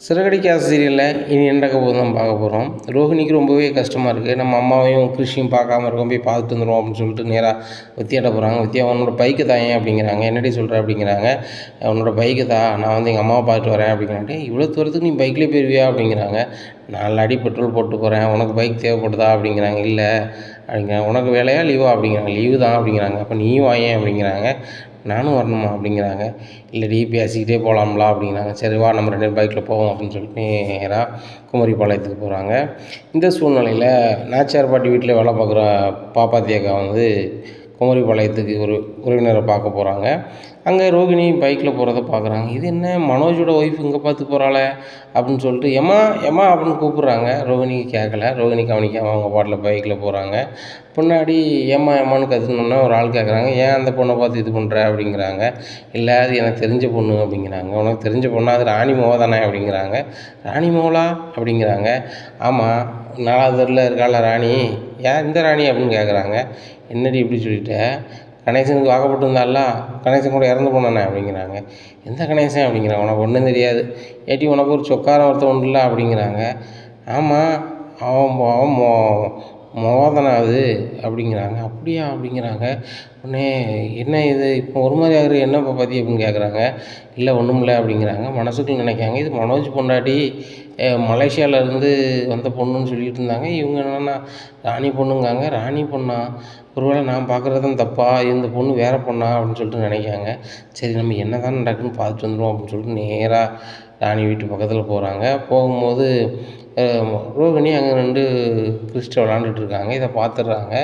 சிறகடிக்க சீரியலில் இனி என்ன நடக்க போகுது தான் பார்க்க போகிறோம். ரோஹிணிக்கு ரொம்பவே கஷ்டமாக இருக்குது. நம்ம அம்மாவையும் கிருஷியும் பார்க்காம இருக்கோம், போய் பார்த்துட்டு வந்துடுவோம் அப்படின்னு சொல்லிட்டு நேராக வித்தியாட்ட போகிறாங்க. வித்தியா உன்னோட பைக்கு தாயேன் அப்படிங்கிறாங்க. என்னடி சொல்கிற அப்படிங்கிறாங்க. உன்னோட பைக்கு தான், நான் வந்து எங்கள் அம்மாவை பார்த்துட்டு வரேன் அப்படிங்கிறாங்க. இவ்வளோ தூரத்துக்கு நீ பைக்லேயே போயிருவியா அப்படிங்கிறாங்க. 4 அடி பெட்ரோல் போட்டு போகிறேன், உனக்கு பைக் தேவைப்படுதா அப்படிங்கிறாங்க. இல்லை அப்படிங்கிறாங்க. உனக்கு வேலையா லீவா அப்படிங்கிறாங்க. லீவு தான் அப்படிங்கிறாங்க. அப்போ நீயும் வாயேன் அப்படிங்கிறாங்க. நானும் வரணுமா அப்படிங்கிறாங்க. இல்லைடி பேசிக்கிட்டே போகலாம்லா அப்படிங்கிறாங்க. சரி வா நம்ம 2 பேரும் பைக்கில் போவோம் அப்படின்னு சொல்லிட்டு நேராக குமரிப்பாளையத்துக்கு போகிறாங்க. இந்த சூழ்நிலையில் நாச்சியார் பாட்டி வீட்டில் வேலை பார்க்குற பாப்பாத்தி அக்கா வந்து குமரிப்பாளையத்துக்கு ஒரு உறவினரை பார்க்க போகிறாங்க. அங்கே ரோகிணி பைக்கில் போகிறத பார்க்குறாங்க. இது என்ன மனோஜோட ஒய்ஃப் இங்கே பார்த்து போகிறாளே அப்படின்னு சொல்லிட்டு எம்மா எம்மா அப்படின்னு கூப்பிட்றாங்க. ரோகிணிக்கு கேட்கல. ரோகிணி கவனிக்காமல் அவங்க பாட்டில் பைக்கில் போகிறாங்க. பின்னாடி ஏம்மா ஏம்மான்னு கற்றுனோன்னா ஒரு ஆள் கேட்குறாங்க, ஏன் அந்த பொண்ணை பார்த்து இது பண்ணுற அப்படிங்கிறாங்க. இல்லை அது எனக்கு தெரிஞ்ச பொண்ணு அப்படிங்கிறாங்க. உனக்கு தெரிஞ்ச பொண்ணா? அது ராணி மோக தானே அப்படிங்கிறாங்க. ராணி மோகலா அப்படிங்கிறாங்க. ஆமாம் 4வது தெருவில் இருக்காள ராணி. ஏன் இந்த ராணி அப்படின்னு கேட்குறாங்க. என்னடி இப்படி சொல்லிட்ட? கணேசனுக்கு வாக்கப்பட்டு இருந்தால, கணேசன் கூட இறந்து போனானே அப்படிங்கிறாங்க. எந்த கணேசன் அப்படிங்கிறாங்க. உனக்கு ஒன்றும் தெரியாது. ஏட்டி உனக்கு ஒரு சொக்காரன் ஒருத்தன் உண்டுல்ல அப்படிங்கிறாங்க. ஆமாம் அவன் அவன் மோதனா அது அப்படிங்கிறாங்க. அப்படியா அப்படிங்கிறாங்க. உடனே என்ன இது இப்போ ஒரு மாதிரி ஆகுது, என்ன பாப்பாத்தி அப்படின்னு கேட்குறாங்க. இல்லை ஒன்றும் இல்லை அப்படிங்கிறாங்க. மனசுக்குள்ள நினைக்காங்க, இது மனோஜ் பொண்டாட்டி மலேசியாவிலேருந்து வந்த பொண்ணுன்னு சொல்லிட்டு இருந்தாங்க. இவங்க என்னென்னா ராணி பொண்ணுங்காங்க. ராணி பொண்ணா? ஒருவேளை நான் பார்க்குறது தான் தப்பா, இந்த பொண்ணு வேறு பொண்ணா அப்படின்னு சொல்லிட்டு நினைக்காங்க. சரி நம்ம என்ன தான் நடக்குதுன்னு பார்த்துட்டு வந்துடுவோம் அப்படின்னு சொல்லிட்டு நேராக ராணி வீட்டு பக்கத்தில் போகிறாங்க. போகும்போது ரோகிணி அங்கே 2 கிறிஸ்ட விளாண்டுட்டு இருக்காங்க. இதை பார்த்துடுறாங்க.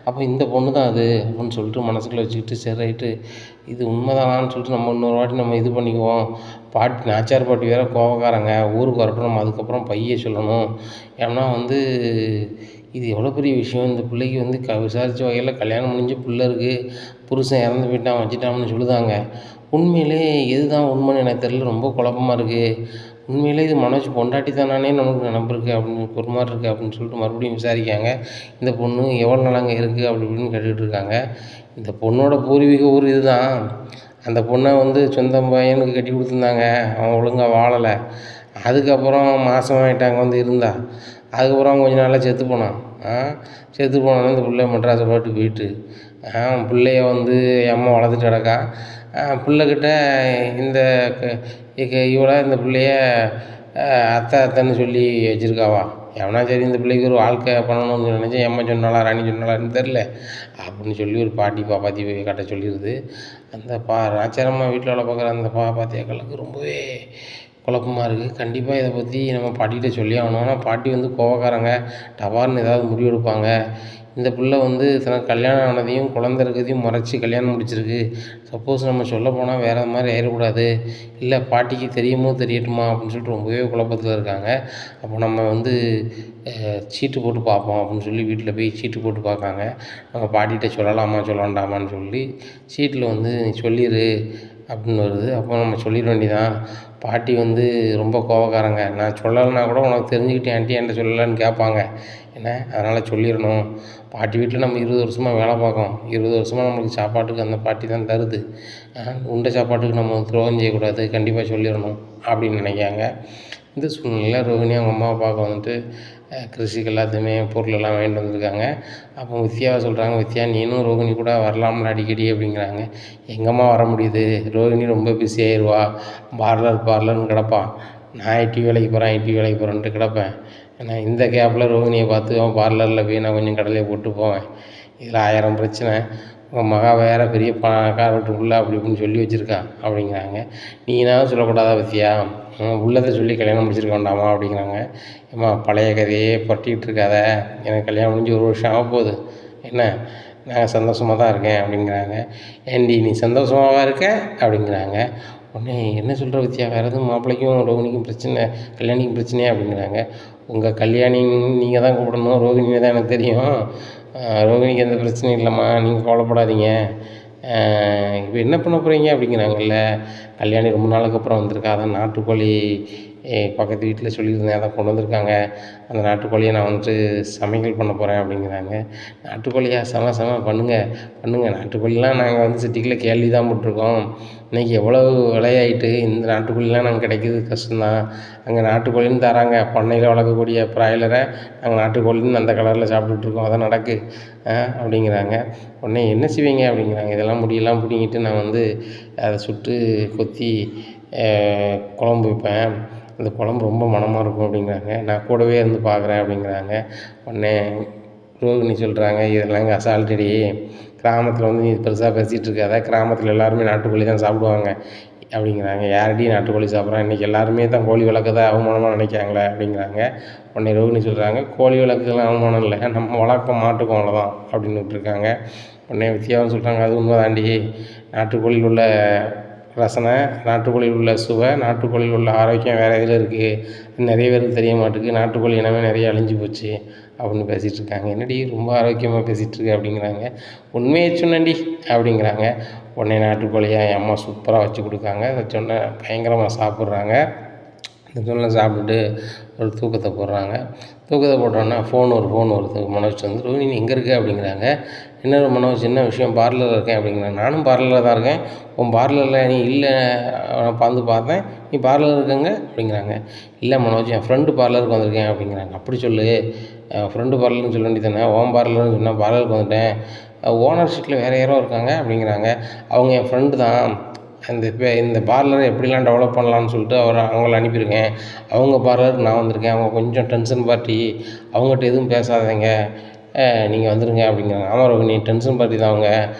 அப்போ இந்த பொண்ணு தான் அது அப்படின்னு சொல்லிட்டு மனசுக்குள்ளே வச்சுக்கிட்டு சரி ரைட்டு இது உண்மைதானான்னு சொல்லிட்டு நம்ம இன்னொரு வாட்டி நம்ம இது பண்ணிக்குவோம். பாட்டி நாச்சியார் பாட்டி வேறு கோவக்காரங்க, ஊருக்கு வரட்டும், நம்ம அதுக்கப்புறம் பைய சொல்லணும். ஏன்னா வந்து இது எவ்வளோ பெரிய விஷயம். இந்த பிள்ளைக்கு வந்து விசாரித்த வகையில் கல்யாணம் முடிஞ்சு பிள்ளை இருக்குது, புருஷன் இறந்து போயிட்டான் வச்சுட்டான்னு சொல்லுதாங்க. உண்மையிலே எது தான் உண்மைன்னு எனக்கு தெரியல, ரொம்ப குழப்பமாக இருக்குது. உண்மையிலே இது மனோஜ் பொண்டாட்டி தானானே நமக்கு நினப்பு இருக்குது அப்படின்னு ஒரு மாதிரி இருக்குது அப்படின்னு சொல்லிட்டு மறுபடியும் விசாரிக்காங்க. இந்த பொண்ணு எவ்வளோ நாளாங்க இருக்குது அப்படி இப்படின்னு கேட்டுக்கிட்டு இருக்காங்க. இந்த பொண்ணோட பூர்வீக ஊர் இது தான். அந்த பொண்ணை வந்து சொந்த பையனுக்கு கட்டி கொடுத்துருந்தாங்க, அவன் ஒழுங்காக வாழலை. அதுக்கப்புறம் மாதமாயிட்டாங்க வந்து இருந்தா. அதுக்கப்புறம் கொஞ்ச நாளாக செத்து போனான். செத்து போனாலும் இந்த பிள்ளை மெட்ராஸை பாட்டு போயிட்டு பிள்ளைய வந்து அம்மா வளர்த்துட்டு கிடக்கா. பிள்ளைக்கிட்ட இந்த இவளை இந்த பிள்ளைய அத்தை அத்தைன்னு சொல்லி வச்சுருக்காவா. எவனா சரி இந்த பிள்ளைக்கு ஒரு வாழ்க்கை பண்ணணும்னு நினச்சேன், எம்மா சொன்னாலா ராணி சொன்னாலான்னு தெரில அப்படின்னு சொல்லி ஒரு பாட்டி பாப்பாத்தி போய் கட்ட சொல்லிடுது. அந்த நாச்சியாரம்மா வீட்டில் வேலை பார்க்குற அந்த பாப்பாத்தி அக்களுக்கு ரொம்பவே குழப்பமாக இருக்குது. கண்டிப்பாக இதை பற்றி நம்ம பாட்டிகிட்ட சொல்லி ஆகணும். ஆனால் பாட்டி வந்து கோவக்காரங்க, டபார்னு ஏதாவது முடிவெடுப்பாங்க. இந்த பிள்ளை வந்து தனக்கு கல்யாணம் ஆனதையும் குழந்தை இருக்கிறதையும் மறைச்சி கல்யாணம் முடிச்சிருக்கு. சப்போஸ் நம்ம சொல்ல போனால் வேறு மாதிரி ஆயிடக்கூடாது. இல்லை பாட்டிக்கு தெரியுமோ தெரியட்டுமா அப்படின்னு சொல்லிட்டு ரொம்பவே குழப்பத்தில் இருக்காங்க. அப்போ நம்ம வந்து சீட்டு போட்டு பார்ப்போம் அப்படின்னு சொல்லி வீட்டில் போய் சீட்டு போட்டு பார்க்காங்க. நம்ம பாட்டிகிட்ட சொல்லலாமா சொல்ல வேண்டாமான்னு சொல்லி சீட்டில் வந்து நீ சொல்லிடு அப்படின்னு வருது. அப்போ நம்ம சொல்லிட வேண்டியதான். பாட்டி வந்து ரொம்ப கோவக்காரங்க, நான் சொல்லலைன்னா கூட உனக்கு தெரிஞ்சுக்கிட்டே ஆண்டி என்கிட்ட சொல்லலைன்னு கேட்பாங்க என்ன, அதனால் சொல்லிடணும். பாட்டி வீட்டில் நம்ம 20 வருஷமாக வேலை பார்க்கோம். 20 வருஷமாக நம்மளுக்கு சாப்பாட்டுக்கு அந்த பாட்டி தான் தருது. உண்ட சாப்பாட்டுக்கு நம்ம துரோகம் செய்யக்கூடாது, கண்டிப்பாக சொல்லிடணும் அப்படின்னு நினைக்காங்க. இந்த சூழ்நிலையில் ரோகிணி அவங்க அம்மாவை பார்க்க வந்துட்டு கிருஷிக்கு எல்லாத்தையுமே பொருளெல்லாம் வாங்கிட்டு வந்திருக்காங்க. அப்போ வித்யாவை சொல்கிறாங்க, வித்யா நீனும் ரோகிணி கூட வரலாம்ல அடிக்கடி அப்படிங்கிறாங்க. எங்கம்மா வர முடியுது, ரோகிணி ரொம்ப பிஸி ஆயிடுவா, பார்லர்னு கிடப்பான். நான் ஐடி வேலைக்கு போகிறேன்ட்டு கிடப்பேன். ஏன்னா இந்த கேப்பில் ரோகிணியை பார்த்து அவன் பார்லரில் போய் நான் கொஞ்சம் கடலையை போட்டு போவேன். இதில் 1000 பிரச்சனை. உங்கள் மகா வேறு பெரிய பணக்கார வீட்டு உள்ள அப்படி இப்படின்னு சொல்லி வச்சுருக்கா அப்படிங்கிறாங்க. நீனாலும் சொல்லக்கூடாதா வித்யா, உள்ளதை சொல்லி கல்யாணம் முடிச்சிருக்க வேண்டாமா அப்படிங்கிறாங்க. ஏம்மா பழைய கதையே பட்டிக்கிட்டு இருக்காத, எனக்கு கல்யாணம் முடிஞ்சு 1 வருஷம் ஆக போகுது என்ன, நான் சந்தோஷமாக தான் இருக்கேன் அப்படிங்கிறாங்க. ஏண்டி நீ சந்தோஷமாகவா இருக்க அப்படிங்கிறாங்க. உடனே என்ன சொல்கிற வித்யா, வேறு எதுவும் மாப்பிள்ளைக்கும் ரோகிணிக்கும் பிரச்சனை, கல்யாணிக்கும் பிரச்சனையா அப்படிங்கிறாங்க. உங்கள் கல்யாணி நீங்கள் தான் கூப்பிடணும், ரோகிணியை தான் எனக்கு தெரியும். ரோகிணிக்கு எந்த பிரச்சனையும் இல்லைம்மா, நீங்கள் கவலைப்படாதீங்க. இப்போ என்ன பண்ண போகிறீங்க அப்படிங்கிறாங்கல்ல. கல்யாணி ரொம்ப நாளுக்கு அப்புறம் வந்திருக்கா, அதான் நாட்டுக்கோழி பக்கத்து வீட்டில் சொல்லியிருந்தேன், அதான் கொண்டு வந்திருக்காங்க. அந்த நாட்டுக்கோழியை நான் வந்துட்டு சமையல் பண்ண போகிறேன் அப்படிங்கிறாங்க. நாட்டுக்கோழியா, செம பண்ணுங்கள். நாட்டுக்கோழிலாம் நாங்கள் வந்து சிட்டிக்குள்ளே கேள்வி தான் போட்டிருக்கோம். இன்றைக்கி எவ்வளவு விலையாயிட்டு. இந்த நாட்டுக்கோழிலாம் நாங்கள் கிடைக்கிறது கஷ்டம்தான். அங்கே நாட்டுக்கோழின்னு தராங்க, பண்ணையில் வளர்க்கக்கூடிய பிராய்லரை நாங்கள் நாட்டுக்கோழின்னு அந்த கலரில் சாப்பிட்டுட்ருக்கோம். அதான் நடக்கு அப்படிங்கிறாங்க. உடனே என்ன செய்வீங்க அப்படிங்கிறாங்க. இதெல்லாம் முடியெல்லாம் பிடுங்கிட்டு நான் வந்து அதை சுட்டு கொத்தி குழம்பு வைப்பேன். அந்த குழம்பு ரொம்ப மணமாக இருக்கும் அப்படிங்கிறாங்க. நான் கூடவே இருந்து பார்க்குறேன் அப்படிங்கிறாங்க. உடனே ரோகிணி சொல்கிறாங்க, இதெல்லாம் அசால்ட்டடி, கிராமத்தில் வந்து நீ பெருசாக பேசிகிட்டு இருக்காத, கிராமத்தில் எல்லாருமே நாட்டுக்கோழி தான் சாப்பிடுவாங்க அப்படிங்கிறாங்க. யாரடி நாட்டுக்கோழி சாப்பிட்றான், இன்றைக்கி எல்லாருமே தான் கோழி வளர்க்கறத அவமானமாக நினைக்கிறாங்களே அப்படிங்கிறாங்க. உடனே ரோகிணி சொல்கிறாங்க, கோழி வளர்க்குறதுலாம் அவமானம் இல்லை, நம்ம வளர்க்க மாட்டுக்கோம் அவ்வளோதான் அப்படின்னு விட்டுருக்காங்க. உடனே வித்தியாவும் சொல்கிறாங்க, அது உண்மை தாண்டி, நாட்டுக்கோழியில் உள்ள ரசனை, நாட்டுக்கோழியில் உள்ள சுவை, நாட்டுக்கோழியில் உள்ள ஆரோக்கியம் வேறு இதில் இருக்குது, நிறைய பேருக்கு தெரிய மாட்டேங்குது, நாட்டுக்கோழி இனமே நிறைய அழிஞ்சு போச்சு அப்படின்னு பேசிகிட்டு இருக்காங்க. என்னடி ரொம்ப ஆரோக்கியமாக பேசிகிட்டு இருக்கு அப்படிங்கிறாங்க. உண்மையை சொன்னேன்டி அப்படிங்கிறாங்க. உடனே நாட்டுக்கோழியை என் அம்மா சூப்பராக வச்சு கொடுக்காங்க. அதை சொன்ன பயங்கரமாக சாப்பிட்றாங்க. இந்த சொன்ன சாப்பிட்டுட்டு ஒரு தூக்கத்தை போடுறாங்க. தூக்கத்தை போட்டோன்னா ஒரு ஃபோன் வருது. மனோஜ் வந்து, ரோஹிணி எங்கே இருக்க அப்படிங்கிறாங்க. என்ன மனோஜ், என்ன விஷயம், பார்லரில் இருக்கேன் அப்படிங்கிறாங்க. நானும் பார்லரில் தான் இருக்கேன். உன் பார்லரில் நீ இல்லை, நான் பார்த்தேன், நீ பார்லர் இருக்கங்க அப்படிங்கிறாங்க. இல்லை மனோஜ், என் ஃப்ரெண்டு பார்லருக்கு வந்திருக்கேன் அப்படிங்கிறாங்க. அப்படி சொல்லு, ஃப்ரெண்டு பார்லர்னு சொல்ல வேண்டியது தானே, ஓன் பார்லர்னு சொன்னால் பார்லருக்கு வந்துட்டேன், ஓனர் ஷீட்டில் வேறு யாரோ இருக்காங்க அப்படிங்கிறாங்க. அவங்க என் ஃப்ரெண்டு தான், இந்த பார்லரை எப்படிலாம் டெவலப் பண்ணலான்னு சொல்லிட்டு அவங்கள அனுப்பியிருக்கேன். அவங்க பார்லருக்கு நான் வந்திருக்கேன். அவங்க கொஞ்சம் டென்ஷன் பார்ட்டி, அவங்ககிட்ட எதுவும் பேசாதீங்க, நீங்கள் வந்துடுங்க அப்படிங்கிறாங்க. ஆமாம் ரோகிணி, டென்ஷன் பார்ட்டி தான் அவங்க.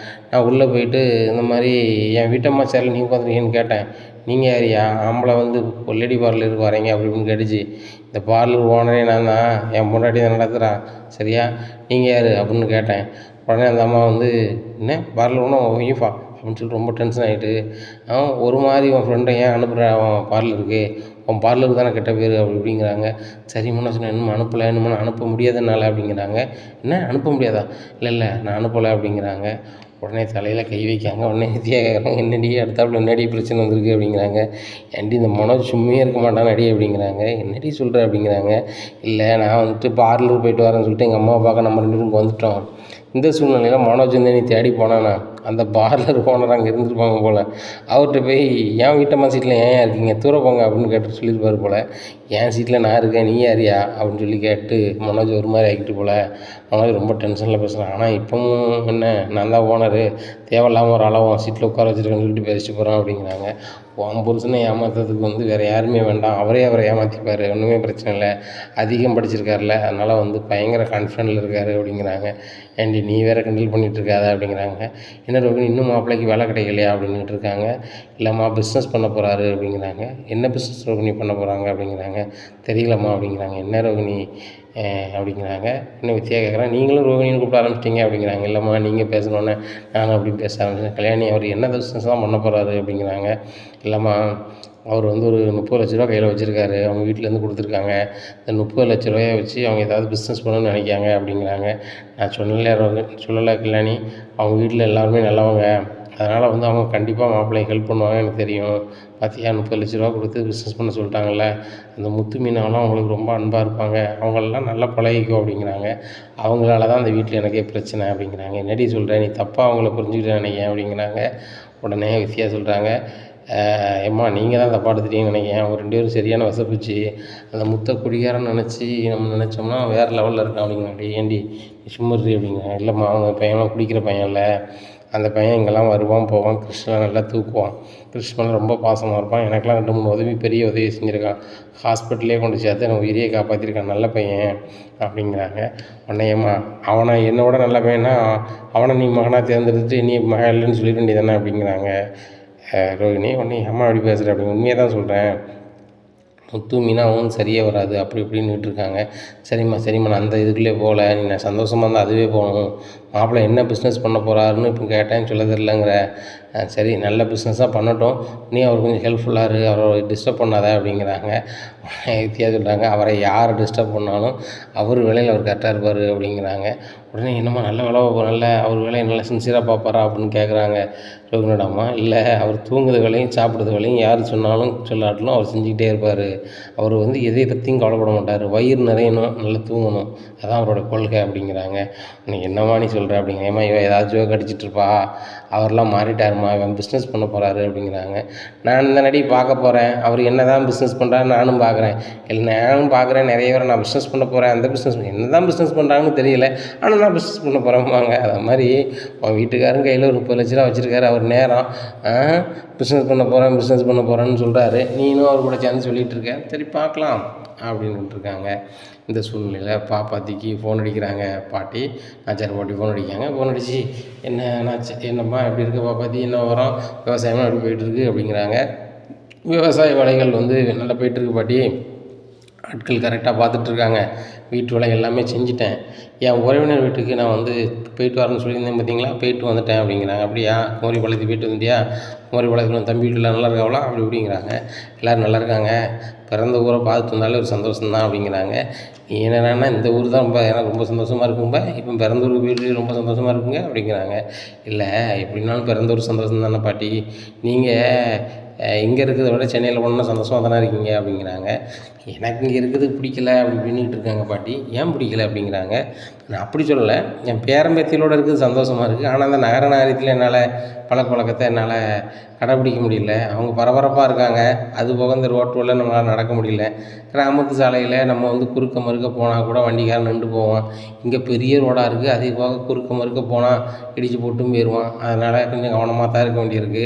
நான் உள்ளே போயிட்டு இந்த மாதிரி என் வீட்டம்மா சேரில் நீங்கள் உட்காந்துருக்கீங்கன்னு கேட்டேன். நீங்கள் யாரியா, ஆம்பளை வந்து லேடி பார்லருக்கு வரீங்க அப்படி இப்படின்னு கேட்டுச்சு. இந்த பார்லர் ஓனரே நான் தான், என் முன்னாடி தான் நடத்துகிறான், சரியா, நீங்கள் யார் அப்படின்னு கேட்டேன். உடனே அந்த அம்மா வந்து, என்ன பார்லர் ஒன்றும் உன் ஒய்ஃபா அப்படின்னு சொல்லிட்டு ரொம்ப டென்ஷன் ஆகிட்டு, ஒரு மாதிரி உன் ஃப்ரெண்டை ஏன் அனுப்புகிற அவன் பார்லருக்கு, உன் பார்லருக்கு தானே கெட்ட பேர் அப்படி இப்படிங்கிறாங்க. சரி முன்ன சொன்னேன், இன்னும் அனுப்பலை, இன்னும் அனுப்ப முடியாதுனால அப்படிங்கிறாங்க. என்ன அனுப்ப முடியாதா, இல்லை நான் அனுப்பலை அப்படிங்கிறாங்க. உடனே தலையில் கை வைக்காங்க. உடனே நித்யா கேட்குறாங்க, என்னடி அடுத்தாப்புல என்னடி பிரச்சனை வந்திருக்கு அப்படிங்கிறாங்க. ஏன்டி இந்த மனோஜ் சும்மையே இருக்க மாட்டான் அடி அப்படிங்கிறாங்க. என்னடி சொல்கிற அப்படிங்கிறாங்க. இல்லை நான் வந்துட்டு பார்லருக்கு போயிட்டு வரேன்னு சொல்லிட்டு எங்கள் அம்மாவை பார்க்க நம்ம 2 பேரும் வந்துட்டோம். இந்த சூழ்நிலையில் மனோஜ் வந்து நீ தேடி போனானா, அந்த பார்லர் ஓனர் அங்கே இருந்துருப்பாங்க போல், அவர்கிட்ட போய் என் வீட்டம்மா சீட்டில் ஏன் இருக்கீங்க, தூர போங்க அப்படின்னு கேட்டு சொல்லியிருப்பார் போல். என் சீட்டில் நான் இருக்கேன், நீ யாரியா அப்படின்னு சொல்லி கேட்டு மனோஜ் ஒரு மாதிரி ஆகிட்டு போல். மனோஜ் ரொம்ப டென்ஷனில் பேசுகிறான். ஆனால் இப்போவும் என்ன, நான் தான் ஓனரு, தேவையில்லாமல் ஒரு அளவு சீட்டில் உட்கார வச்சுருக்கேன்னு சொல்லிட்டு பேசிட்டு போகிறான் அப்படிங்கிறாங்க. உன் புருஷனை ஏமாத்துறதுக்கு வந்து வேறு யாருமே வேண்டாம், அவரை ஏமாற்றிப்பார், ஒன்றுமே பிரச்சனை இல்லை, அதிகம் படிச்சிருக்காருல, அதனால் வந்து பயங்கர கான்ஃபிடென்ட்டில் இருக்கார் அப்படிங்கிறாங்க. ஏன்டி நீ வேறு கிண்டல் பண்ணிகிட்டு இருக்காத அப்படிங்கிறாங்க. என்ன ரோகிணி, இன்னும் மாப்பிள்ளைக்கு வேலை கிடைக்கலையா அப்படின்னுட்டு இருக்காங்க. இல்லைம்மா பிஸ்னஸ் பண்ண போகிறாரு அப்படிங்கிறாங்க. என்ன பிஸ்னஸ் ரோகிணி பண்ண போகிறாங்க அப்படிங்கிறாங்க. தெரியலம்மா அப்படிங்கிறாங்க. என்ன ரோகிணி அப்படிங்கிறாங்க. இன்னும் வித்தியா கேட்குறேன், நீங்களும் ரோகிணின்னு கூப்பிட ஆரம்பிச்சிட்டிங்க அப்படிங்கிறாங்க. இல்லைம்மா நீங்கள் பேசணுன்னே நானும் அப்படி பேச ஆரம்பிச்சேன். கல்யாணி அவர் என்ன பிஸ்னஸ் தான் பண்ண போகிறாரு அப்படிங்கிறாங்க. இல்லைம்மா அவர் வந்து ஒரு 30 லட்ச ரூபா கையில் வச்சுருக்காரு, அவங்க வீட்டிலேருந்து கொடுத்துருக்காங்க. இந்த 30 லட்ச ரூபாயை வச்சு அவங்க ஏதாவது பிஸ்னஸ் பண்ணணும்னு நினைக்காங்க அப்படிங்கிறாங்க. நான் சொல்லலை கல்யாணி, அவங்க வீட்டில் எல்லாருமே நல்லவங்க, அதனால் வந்து அவங்க கண்டிப்பாக மாப்பிள்ளைக்கு ஹெல்ப் பண்ணுவாங்க, எனக்கு தெரியும். பார்த்தியா 30 லட்ச ரூபா கொடுத்து பிஸ்னஸ் பண்ண சொல்லிட்டாங்கல்ல, அந்த முத்து மீனாவெலாம் அவங்களுக்கு ரொம்ப அன்பாக இருப்பாங்க, அவங்களெல்லாம் நல்லா பழகிக்கும் அப்படிங்கிறாங்க. அவங்களால தான் அந்த வீட்டில் எனக்கே பிரச்சனை அப்படிங்கிறாங்க. என்னடி சொல்கிற, நீ தப்பாக அவங்கள புரிஞ்சுக்கிட்டு நினைக்கிறேன் அப்படிங்கிறாங்க. உடனே வித்தியா சொல்கிறாங்க, ஏம்மா நீங்கள் தான் தப்பாக எடுத்துட்டீங்கன்னு நினைக்கிறேன், அவங்க 2 பேரும் சரியான வசப்பிச்சு, அந்த முத்தை குடிகாரன்னு நம்ம நினச்சோம்னா வேறு லெவலில் இருக்கான் அப்படிங்கிறாங்க. ஏண்டி நீ சும்மா இரு அப்படிங்கிறாங்க. இல்லைம்மா அவங்க பையன்லாம் குடிக்கிற பையன் இல்லை, அந்த பையன் இங்கெல்லாம் வருவான் போவான், கிருஷ்ணன் நல்லா தூக்குவான், கிருஷ்ணன் ரொம்ப பாசமாக இருப்பான், எனக்கெல்லாம் 2-3 பெரிய உதவி செஞ்சுருக்கான், ஹாஸ்பிட்டலே கொண்டு சேர்த்து எனக்கு உயிரியை காப்பாற்றிருக்கான், நல்ல பையன் அப்படிங்கிறாங்க. உடனே ஏம்மா அவனை என்னோட நல்ல பையனா அவனை நீ மகனாக தேர்ந்தெடுத்துட்டு நீ மகன் இல்லைன்னு சொல்லிட வேண்டியதானே அப்படிங்கிறாங்க ரோகிணி. உடனே அம்மா அப்படி பேசுகிற அப்படிங்க, உண்மையை தான் சொல்கிறேன், முத்து மீனாவும் சரியாக வராது அப்படி இப்படின்னுட்டு இருக்காங்க. சரிம்மா நான் அந்த இதுக்குள்ளே போகல, நீ நான் சந்தோஷமாக இருந்தால் அதுவே போகணும், மாப்பிள்ளை என்ன பிஸ்னஸ் பண்ண போகிறாருன்னு இப்போ கேட்டேன்னு சொல்ல தெரிலங்கிற. சரி நல்ல பிஸ்னஸாக பண்ணட்டும், நீ அவர் கொஞ்சம் ஹெல்ப்ஃபுல்லாக இரு, அவரை டிஸ்டர்ப் பண்ணாத அப்படிங்கிறாங்க. வித்தியா சொல்கிறாங்க, அவரை யார் டிஸ்டர்ப் பண்ணாலும் அவர் வேலையில் அவர் கரெக்டாக இருப்பார் அப்படிங்கிறாங்க. உடனே என்னம்மா நல்ல அவர் வேலையை நல்லா சின்சியராக பார்ப்பாரா அப்படின்னு கேட்குறாங்க ரோகிணியோட அம்மா. இல்லை, அவர் தூங்குறது வேலையும் சாப்பிட்றது வேலையும் யார் சொன்னாலும் சொல்லாட்டிலும் அவர் செஞ்சுக்கிட்டே இருப்பார், அவர் வந்து எதை பற்றியும் கவலைப்பட மாட்டார், வயிறு நிறையணும், நல்லா தூங்கணும், அதான் அவரோட கொள்கை அப்படிங்கிறாங்க. நீ என்னம்மா நீ சொல்கிற அப்படிங்க. ஏம்மா இவன் ஏதாவது ஜோக் அடிச்சிட்ருப்பா, அவரெல்லாம் மாறிட்டாருமா வேண்டாம்மா, இவன் பிஸ்னஸ் பண்ண போகிறாரு அப்படிங்கிறாங்க. நான் தானடி பார்க்க போகிறேன், அவர் என்ன தான் பிஸ்னஸ் பண்ணுறாரு நானும் பார்க்குறேன். இல்லை நானும் பார்க்குறேன், நிறைய பேரை நான் பிஸ்னஸ் பண்ண போகிறேன், அந்த பிஸ்னஸ் என்ன தான் பிஸ்னஸ் பண்ணுறாங்கன்னு தெரியல, ஆனால் நான் பிஸ்னஸ் பண்ண போகிறேம்பாங்க. அது மாதிரி உன் வீட்டுக்காரன் கையில் ஒரு 30 லட்ச ரூபா வச்சுருக்காரு, அவர் நேரம் பிஸ்னஸ் பண்ண போகிறேன்னு சொல்கிறாரு, நீனும் அவர் கூட சேர்ந்து சொல்லிகிட்டு இருக்க, சரி பார்க்கலாம் அப்படின்ட்டு இருக்காங்க. இந்த சூழ்நிலையில் பாப்பாத்திக்கு ஃபோன் அடிக்கிறாங்க பாட்டி, நாச்சார் பாட்டி ஃபோன் அடிக்காங்க. ஃபோன் அடித்து என்னம்மா எப்படி இருக்க பாப்பாத்தி, என்ன வரோம், விவசாயமாக எப்படி போயிட்டுருக்கு அப்படிங்கிறாங்க. விவசாய வேலைகள் வந்து நல்லா போயிட்டுருக்கு பாட்டி, ஆட்கள் கரெக்டாக பார்த்துட்ருக்காங்க, வீட்டு வேலை எல்லாமே செஞ்சுட்டேன். என் உறவினர் வீட்டுக்கு நான் வந்து போயிட்டு வரேன்னு சொல்லியிருந்தேன் பார்த்தீங்களா, போயிட்டு வந்துட்டேன் அப்படிங்கிறாங்க. அப்படியா, குமரிபாளையத்துக்கு போயிட்டு வந்துட்டியா, குமரிபாளையத்தில் தம்பி வீட்டில் நல்லா இருக்காங்களா அப்படி இப்படிங்கிறாங்க. எல்லோரும் நல்லா இருக்காங்க, பிறந்த ஊரை பார்த்துட்டு வந்தாலே ஒரு சந்தோஷம்தான் அப்படிங்கிறாங்க. நீ என்னென்னா இந்த ஊர் தான் எனக்கு ரொம்ப சந்தோஷமாக இருக்குங்க, இப்போ பிறந்த ஊருக்கு வீட்டு ரொம்ப சந்தோஷமாக இருக்குங்க அப்படிங்கிறாங்க. இல்லை எப்படின்னாலும் பிறந்த ஊர் சந்தோஷம் தானே பாட்டி, நீங்கள் இங்கே இருக்கிறத விட சென்னையில் போனோன்னா சந்தோஷமாக தானே இருக்கீங்க அப்படிங்கிறாங்க. எனக்கு இங்கே இருக்கிறதுக்கு பிடிக்கல அப்படி இப்படின்னுட்டு இருக்காங்க பாட்டி. ஏன் பிடிக்கல அப்படிங்கிறாங்க. நான் அப்படி சொல்லலை, என் பேரம்பேத்திகளோடு இருக்கிறது சந்தோஷமாக இருக்குது, ஆனால் அந்த நகர நாகரிகத்தில் என்னால் பழக்கத்தை என்னால் கடைப்பிடிக்க முடியல. அவங்க பரபரப்பாக இருக்காங்க, அது போக இந்த ரோட்டில் நம்மளால் நடக்க முடியல. கிராமத்து சாலையில் நம்ம வந்து குறுக்க மறுக்க போனால் கூட வண்டிக்காரன் நின்று போவான். இங்கே பெரிய ரோடாக இருக்குது, அது போக குறுக்க மறுக்க போனால் இடித்து போட்டும் போயிடுவான். அதனால் கொஞ்சம் கவனமாக தான் இருக்க வேண்டியிருக்கு.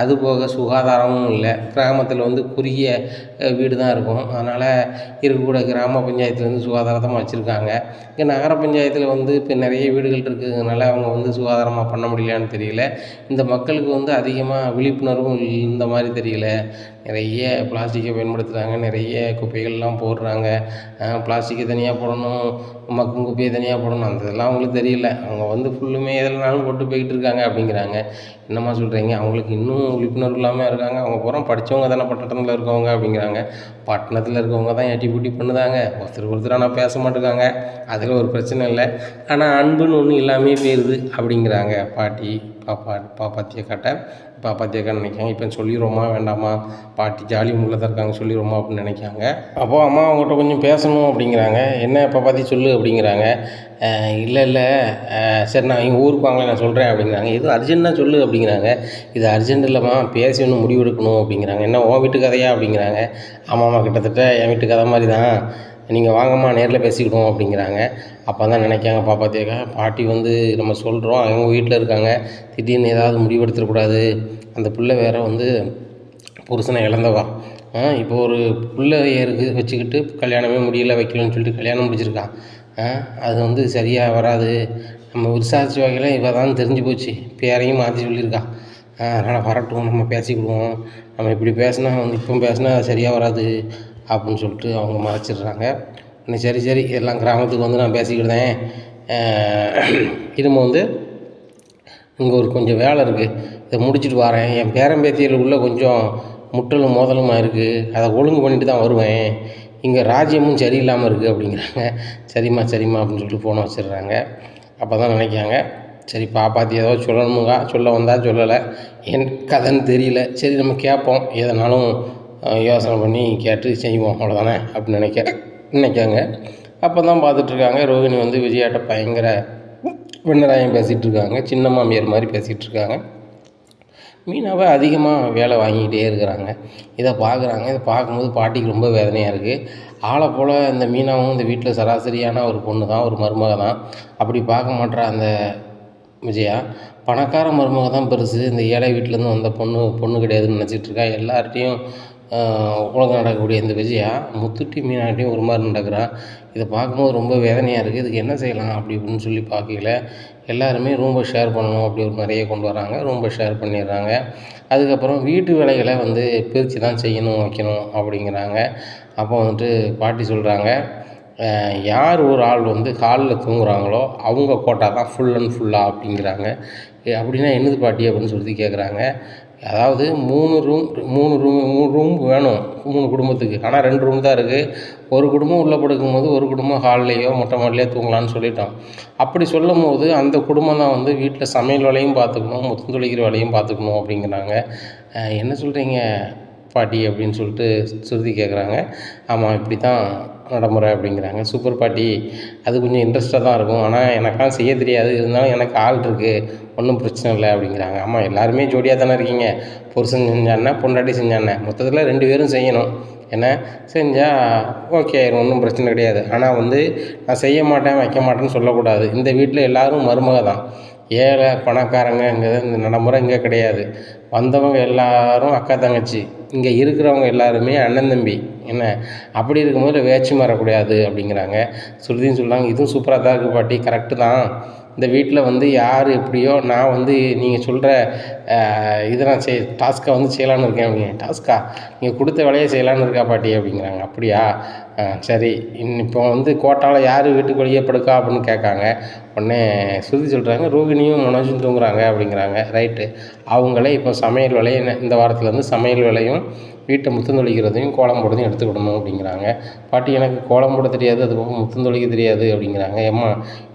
அது போக சுகாதாரமும் இல்லை, கிராமத்தில் வந்து குறுகிய வீடு தான் இருக்கும், அதனால் இருக்கக்கூட கிராம பஞ்சாயத்துலேருந்து சுகாதாரமாக வச்சுருக்காங்க. இங்கே நகர பஞ்சாயத்தில் வந்து இப்போ நிறைய வீடுகள் இருக்கிறதுனால அவங்க வந்து சுகாதாரமாக பண்ண முடியலையான்னு தெரியல. இந்த மக்களுக்கு வந்து அதிகமாக விழிப்புணர்வும் இந்த மாதிரி தெரியல. நிறைய பிளாஸ்டிக்கை பயன்படுத்துகிறாங்க, நிறைய குப்பைகள்லாம் போடுறாங்க. பிளாஸ்டிக்கை தனியாக போடணும், மக்கும் குப்பையை தனியாக போடணும், அந்த இதெல்லாம் அவங்களுக்கு தெரியல. அவங்க வந்து ஃபுல்லுமே எதுலனாலும் போட்டு போய்கிட்டு இருக்காங்க அப்படிங்கிறாங்க. என்னம்மா சொல்கிறீங்க, அவங்களுக்கு இன்னும் விழிப்புணர்வு இல்லாமல் இருக்காங்க. அவங்க பூரா படித்தவங்க தானே, பட்டணத்தில் இருக்கவங்க அப்படிங்கிறாங்க. பட்டணத்தில் இருக்கவங்க தான் ஏட்டி பூட்டி பண்ணுதாங்க, ஒருத்தர் ஆனால் பேச மாட்டேங்காங்க. அதில் ஒரு பிரச்சனை இல்லை, ஆனால் அன்புன்னு ஒன்று இல்லாமே போயிடுது அப்படிங்கிறாங்க பாட்டி. பாப்பாத்தியக்கா நினைக்காங்க, இப்போ சொல்லிடுவோமா வேண்டாமா, பாட்டி ஜாலி மூடில் தான் இருக்காங்க, சொல்லிடுவோமா அப்படின்னு நினைக்காங்க. அப்போது அம்மா அவங்ககிட்ட கொஞ்சம் பேசணும் அப்படிங்கிறாங்க. என்ன பாப்பாத்தி சொல்லு அப்படிங்கிறாங்க. இல்லை சரி நான் எங்கள் ஊருக்கு வாங்கலை, நான் சொல்கிறேன் அப்படிங்கிறாங்க. எதுவும் அர்ஜென்ட்னா சொல்லு அப்படிங்கிறாங்க. இது அர்ஜென்ட் இல்லைம்மா, பேசி ஒன்று முடிவெடுக்கணும் அப்படிங்கிறாங்க. என்ன உன் வீட்டு கதையா அப்படிங்கிறாங்க. ஆமாம்மா, கிட்டத்தட்ட என் வீட்டு கதை மாதிரி தான், நீங்கள் வாங்கம்மா நேரில் பேசிக்கிடுவோம் அப்படிங்கிறாங்க. அப்போ தான் நினைக்காங்க பாப்பாத்தியக்கா, பாட்டி வந்து நம்ம சொல்கிறோம், அவங்க வீட்டில் இருக்காங்க, திடீர்னு ஏதாவது முடிவெடுத்துடக்கூடாது, அந்த பிள்ளை வேறு வந்து புருஷனை இழந்தவா, இப்போ ஒரு பிள்ளைய வச்சுக்கிட்டு கல்யாணமே முடியல வைக்கலன்னு சொல்லிட்டு கல்யாணம் முடிச்சிருக்கான். அது வந்து சரியாக வராது, நம்ம விசாரித்த வகையில் இவ தான் தெரிஞ்சு போச்சு, பேரையும் மாற்றி சொல்லியிருக்கான், அதனால் வரட்டும் நம்ம பேசிக்கிடுவோம், நம்ம இப்படி பேசினா வந்து இப்போ பேசினா சரியாக வராது அப்படின்னு சொல்லிட்டு அவங்க மறைச்சிடுறாங்க. சரி எல்லாம் கிராமத்துக்கு வந்து நான் பேசிக்கிட்டேன், திரும்ப வந்து இங்கே ஒரு கொஞ்சம் வேலை இருக்குது, இதை முடிச்சுட்டு வரேன், என் பேரம்பேத்தியலுக்குள்ளே கொஞ்சம் முட்டலும் மோதலுமாக இருக்குது, அதை ஒழுங்கு பண்ணிட்டு தான் வருவேன், இங்கே ராஜ்யமும் சரியில்லாமல் இருக்குது அப்படிங்கிறாங்க. சரிம்மா அப்படின்னு சொல்லிட்டு ஃபோனை வச்சிடுறாங்க. அப்போ தான் நினைக்காங்க, சரி பாப்பாத்தி ஏதோ சொல்லணுங்க, சொல்ல வந்தால் சொல்லலை, என் கதைன்னு தெரியல, சரி நம்ம கேட்போம், எதனாலும் யோசனை பண்ணி கேட்டு செய்வோம் அவ்வளோதானே அப்படின்னு நினைக்காங்க. அப்போ தான் பார்த்துட்ருக்காங்க, ரோகிணி வந்து விஜயாட்ட பயங்கர வெண்ணராயம் பேசிகிட்டு இருக்காங்க, சின்ன மாமியார் மாதிரி பேசிகிட்டு இருக்காங்க. மீனாவை அதிகமாக வேலை வாங்கிக்கிட்டே இருக்கிறாங்க. இதை பார்க்குறாங்க. இதை பார்க்கும்போது பாட்டிக்கு ரொம்ப வேதனையாக இருக்குது. ஆளை போல் இந்த மீனாவும் இந்த வீட்டில் சராசரியான ஒரு பொண்ணு தான், ஒரு மருமக தான். அப்படி பார்க்க மாட்டேறா அந்த விஜயா. பணக்கார மருமக தான் பெருசு, இந்த ஏழை வீட்டிலேருந்து வந்த பொண்ணு கிடையாதுன்னு நினச்சிட்டு இருக்கா. எல்லார்ட்டையும் உலகம் நடக்கக்கூடிய இந்த விஜயா முத்துட்டி மீனாட்டையும் ஒரு மாதிரி நடக்கிறா. இதை பார்க்கும்போது ரொம்ப வேதனையாக இருக்குது. இதுக்கு என்ன செய்யலாம் அப்படி இப்படின்னு சொல்லி பார்க்கல. எல்லாருமே ரூம்பை ஷேர் பண்ணணும் அப்படி ஒரு நிறைய கொண்டு வராங்க, ரூம்பை ஷேர் பண்ணிடுறாங்க. அதுக்கப்புறம் வீட்டு வேலைகளை வந்து பிரித்து தான் செய்யணும் வைக்கணும் அப்படிங்கிறாங்க. அப்போ வந்துட்டு பாட்டி சொல்கிறாங்க, யார் ஒரு ஆள் வந்து ஹாலில் தூங்குறாங்களோ அவங்க கோட்டா தான் ஃபுல் அண்ட் ஃபுல்லாக அப்படிங்கிறாங்க. அப்படின்னா என்னது பாட்டி அப்படின்னு சொல்லி கேட்குறாங்க. அதாவது 3 ரூம் வேணும் 3 குடும்பத்துக்கு, ஆனால் 2 ரூம் தான் இருக்குது. ஒரு குடும்பம் உள்ளே படுக்கும்போது ஒரு குடும்பம் ஹால்லேயோ மொட்டை மாடிலையோ தூங்கலான்னு சொல்லிட்டோம். அப்படி சொல்லும் போது அந்த குடும்பம் தான் வந்து வீட்டில் சமையல் வேலையும் பார்த்துக்கணும், முத்தம் தொளிக்கிற வேலையும் பார்த்துக்கணும் அப்படிங்கிறாங்க. என்ன சொல்கிறீங்க பாட்டி அப்படின்னு சொல்லிட்டு ஸ்ருதி கேட்குறாங்க. ஆமாம், இப்படி தான் நடைமுறை அப்படிங்கிறாங்க. சூப்பர் பாட்டி, அது கொஞ்சம் இன்ட்ரெஸ்ட்டாக தான் இருக்கும். ஆனால் எனக்கெல்லாம் செய்ய தெரியாது, இருந்தாலும் எனக்கு ஆள் இருக்குது, ஒன்றும் பிரச்சனை இல்லை அப்படிங்கிறாங்க. ஆமாம், எல்லாருமே ஜோடியாக தானே இருக்கீங்க, புருஷன் செஞ்சான்னா பொண்டாட்டி செஞ்சானே, மொத்தத்தில் 2 பேரும் செய்யணும். என்ன செஞ்சால் ஓகே, ஒன்றும் பிரச்சனை கிடையாது. ஆனால் வந்து நான் செய்ய மாட்டேன் வைக்க மாட்டேன்னு சொல்லக்கூடாது. இந்த வீட்டில் எல்லோரும் மருமக தான். ஏழை பணக்காரங்கங்கிறது இந்த நடைமுறை இங்கே கிடையாது. வந்தவங்க எல்லாரும் அக்கா தங்கச்சி, இங்கே இருக்கிறவங்க எல்லாருமே அண்ணன் தம்பி. என்ன அப்படி இருக்கும்போது வேற்றுமை வரக்கூடாது அப்படிங்கிறாங்க. ஸ்ருதின்னு சொல்கிறாங்க, இதுவும் சூப்பராக தான் இருக்குது பாட்டி, கரெக்டு தான். இந்த வீட்டில் வந்து யார் எப்படியோ, நான் வந்து நீங்கள் சொல்கிற இதை நான் டாஸ்க்கை வந்து செய்யலான்னு இருக்கேன் அப்படிங்க. டாஸ்க்கா? நீங்கள் கொடுத்த வேலையை செய்யலான்னு இருக்கா பாட்டி அப்படிங்கிறாங்க. அப்படியா, சரி. இப்போ வந்து கோட்டாவில் யார் வீட்டுக்கு வெளியே படுக்கா அப்படின்னு கேட்காங்க. உடனே ஸ்ருதி சொல்கிறாங்க, ரோகிணியும் மனோஜும் தூங்குறாங்க அப்படிங்கிறாங்க. ரைட்டு. அவங்களே இப்போ சமையல் வேலையை இந்த வாரத்துலேருந்து சமையல் வேலையும் வீட்டை முத்தம் தொளிக்கிறதையும் கோலம் போடுறதையும் எடுத்துக்கிடணும் அப்படிங்கிறாங்க. பாட்டி, எனக்கு கோலம் போட தெரியாது, அது போக முத்தம் தொளிக்க தெரியாது அப்படிங்கிறாங்க. ஏம்மா,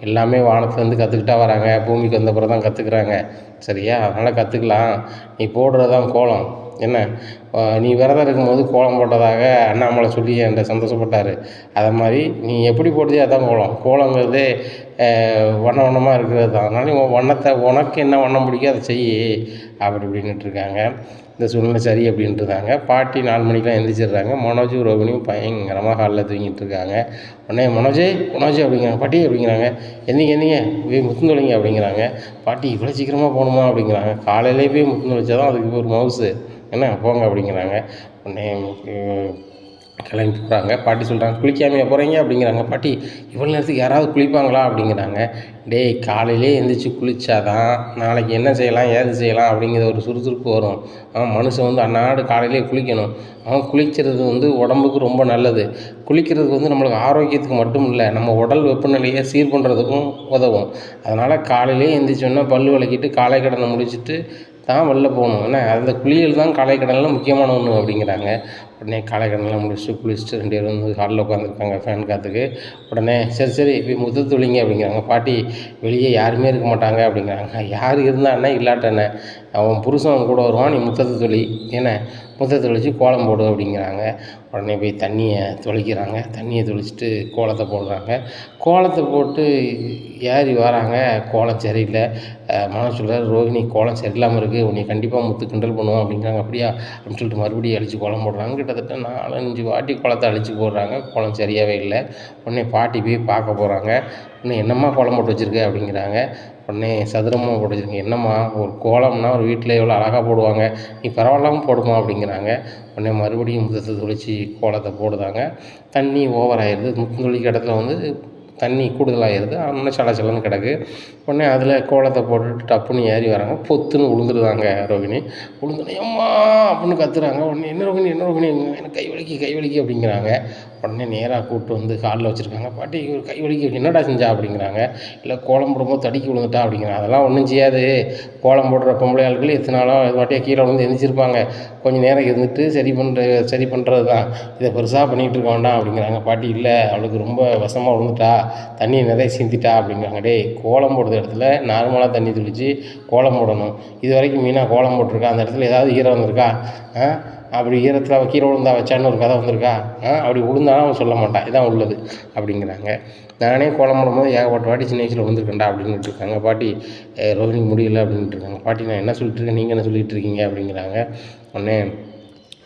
எல்லாமே வானத்துலேருந்து கற்றுக்கிட்டா வராங்க, பூமிக்கு வந்த பிறகு தான் கற்றுக்குறாங்க, சரியா? அதனால் கற்றுக்கலாம். நீ போடுறது தான் கோலம். என்ன, நீ விரதம் இருக்கும்போது கோலம் போட்டதாக அண்ணாமலை சொல்லி என்கிட்ட சந்தோஷப்பட்டார். அதை மாதிரி நீ எப்படி போடுறியோ அதான் கோலம். கோலங்கிறதே வண்ண வண்ணமாக இருக்கிறது தான். அதனால் உன் வண்ணத்தை, உனக்கு என்ன வண்ணம் பிடிக்கும் அதை செய் அப்படி இப்படின்னுட்டுருக்காங்க. இந்த சூழ்நிலை சரி அப்படின்ட்டுருக்காங்க. பாட்டி 4 மணிக்கெலாம் எந்திரிச்சிடுறாங்க. மனோஜும் ரோகிணியும் பயங்கரமாக ஹாலில் தூங்கிட்டு இருக்காங்க. உடனே மனோஜே அப்படிங்கிறாங்க. பாட்டி அப்படிங்கிறாங்க. எந்திங்க முத்தம் தொளிங்க அப்படிங்கிறாங்க. பாட்டி, இவ்வளோ சீக்கிரமாக போகணுமா அப்படிங்கிறாங்க. காலையிலே போய் முத்தம் தொளிச்சா தான் அதுக்கு ஒரு மவுசு, என்ன போங்க அப்படிங்கிறாங்க. உடனே கிளம்பி போகிறாங்க. பாட்டி சொல்கிறாங்க, குளிக்காமையா போகிறீங்க அப்படிங்கிறாங்க. பாட்டி, இவ்வளோ நேரத்துக்கு யாராவது குளிப்பாங்களா அப்படிங்கிறாங்க. டேய், காலையிலே எழுந்திரிச்சி குளித்தாதான் நாளைக்கு என்ன செய்யலாம் ஏது செய்யலாம் அப்படிங்கிற ஒரு சுறுசுறுப்பு வரும். மனுஷன் வந்து அன்னாடு காலையிலே குளிக்கணும். குளிக்கிறது வந்து உடம்புக்கு ரொம்ப நல்லது. குளிக்கிறதுக்கு வந்து நம்மளுக்கு ஆரோக்கியத்துக்கு மட்டும் இல்லை, நம்ம உடல் வெப்பநிலையை சீர் பண்ணுறதுக்கும் உதவும். அதனால் காலையிலே எழுந்திரிச்சோன்னா பல் விளக்கிட்டு காலை கடனை முடிச்சுட்டு தான் வெளில போகணும். ஏன்னா அந்த குளியல் தான் காலை கடனில் முக்கியமான ஒன்று அப்படிங்கிறாங்க. உடனே காலை கடனெலாம் குளிச்சுட்டு 2 பேரும் வந்து ஹாலில் உட்காந்துருக்காங்க ஃபேன் காற்றுக்கு. உடனே சரி போய் முத்தம் தொளிங்க அப்படிங்கிறாங்க. பாட்டி, வெளியே யாருமே இருக்க மாட்டாங்க அப்படிங்கிறாங்க. யார் இருந்தானே இல்லாட்டண்ணே, அவன் புருஷன் கூட வருவான், நீ முத்தத்தை தொளி, என்ன முத்தத்தை தொளித்து கோலம் போடு அப்படிங்கிறாங்க. உடனே போய் தண்ணியை தொளிக்கிறாங்க. தண்ணியை தொளிச்சுட்டு கோலத்தை போடுறாங்க. கோலத்தை போட்டு ஏறி வராங்க. கோலம் சரியில்லை. மனோஜ் சொல்கிறார், ரோகிணி கோலம் சரியில்லாமல் இருக்குது, உன்னை கண்டிப்பாக முத்து கிண்டல் பண்ணுவோம் அப்படிங்கிறாங்க. அப்படியா அப்படின்னு சொல்லிட்டு மறுபடியும் அழித்து கோலம் போடுறாங்க. கிட்டத்தட்ட 4-5 வாட்டி கோலத்தை அழித்து போடுறாங்க. கோலம் சரியாகவே இல்லை. உடனே பாட்டி போய் பார்க்க போகிறாங்க. இன்னும் என்னம்மா கோலம் போட்டு வச்சுருக்க அப்படிங்கிறாங்க. உடனே சதுரமாக போட்டு வச்சுருக்கேன். என்னம்மா, ஒரு கோலம்னா ஒரு வீட்டில் எவ்வளோ அழகாக போடுவாங்க, நீ பரவாயில்லாமல் போடுமா அப்படிங்கிறாங்க. உடனே மறுபடியும் முத்தத்தை தொளித்து கோலத்தை போடுதாங்க. தண்ணி ஓவர் ஆயிடுது. முத்தம் தொளிக்கிற இடத்துல வந்து தண்ணி கூடுதலாகிடுது. இன்னும் சலன்னு கிடக்கு. உடனே அதில் கோலத்தை போட்டுட்டு டப்புன்னு ஏறி வராங்க. பொத்துன்னு விழுந்துருதாங்க ரோகிணி. விழுந்தோடனே அம்மா அப்படின்னு கத்துறாங்க. உடனே என்ன ரோகிணி எனக்கு கை வலிக்கு அப்படிங்கிறாங்க. உடனே நேராக கூப்பிட்டு வந்து காலில் வச்சுருக்காங்க. பாட்டி, ஒரு கை வலிக்கு என்னடா செஞ்சா அப்படிங்கிறாங்க. இல்லை, கோலம் போடும்போது தடுக்கி விழுந்துட்டா அப்படிங்கிறாங்க. அதெல்லாம் ஒன்றும் செய்யாது. கோலம் போடுற பொம்பளை ஆட்கள் எத்தனை நாளாக இது வாட்டியாக கீழே விழுந்து எந்திரிச்சிருப்பாங்க. கொஞ்சம் நேரம் இருந்துட்டு சரி பண்ணுறது தான், இதை பெருசாக பண்ணிகிட்டு இருக்க வேண்டாம் அப்படிங்கிறாங்க. பாட்டி, இல்லை, அவளுக்கு ரொம்ப வசமாக விழுந்துட்டா, தண்ணியை நிறைய சிந்திட்டா அப்படிங்கிறாங்க. டேய், கோலம் போடுற இடத்துல நார்மலாக தண்ணி தெளித்து கோலம் போடணும். இது வரைக்கும் மீனாக கோலம் போட்டிருக்கா, அந்த இடத்துல ஏதாவது ஈரம் வந்திருக்கா? அப்படி ஈரத்தில் அவள் கீழே விழுந்தா வச்சான்னு ஒரு கதை வந்திருக்கா? அப்படி விழுந்தாலும் அவன் சொல்ல மாட்டான், இதான் உள்ளது அப்படிங்கிறாங்க. நானே கோலம் போடும்போது ஏகப்பட்ட வாட்டி சின்ன வயசில் விழுந்துருக்கேன்டா அப்படின்ட்டு இருக்காங்க. பாட்டி, ரோஹிணி முடியல அப்படின்ட்டு இருக்காங்க. பாட்டி, நான் என்ன சொல்லிட்டு இருக்கேன், நீங்கள் என்ன சொல்லிகிட்டு இருக்கீங்க அப்படிங்கிறாங்க. உடனே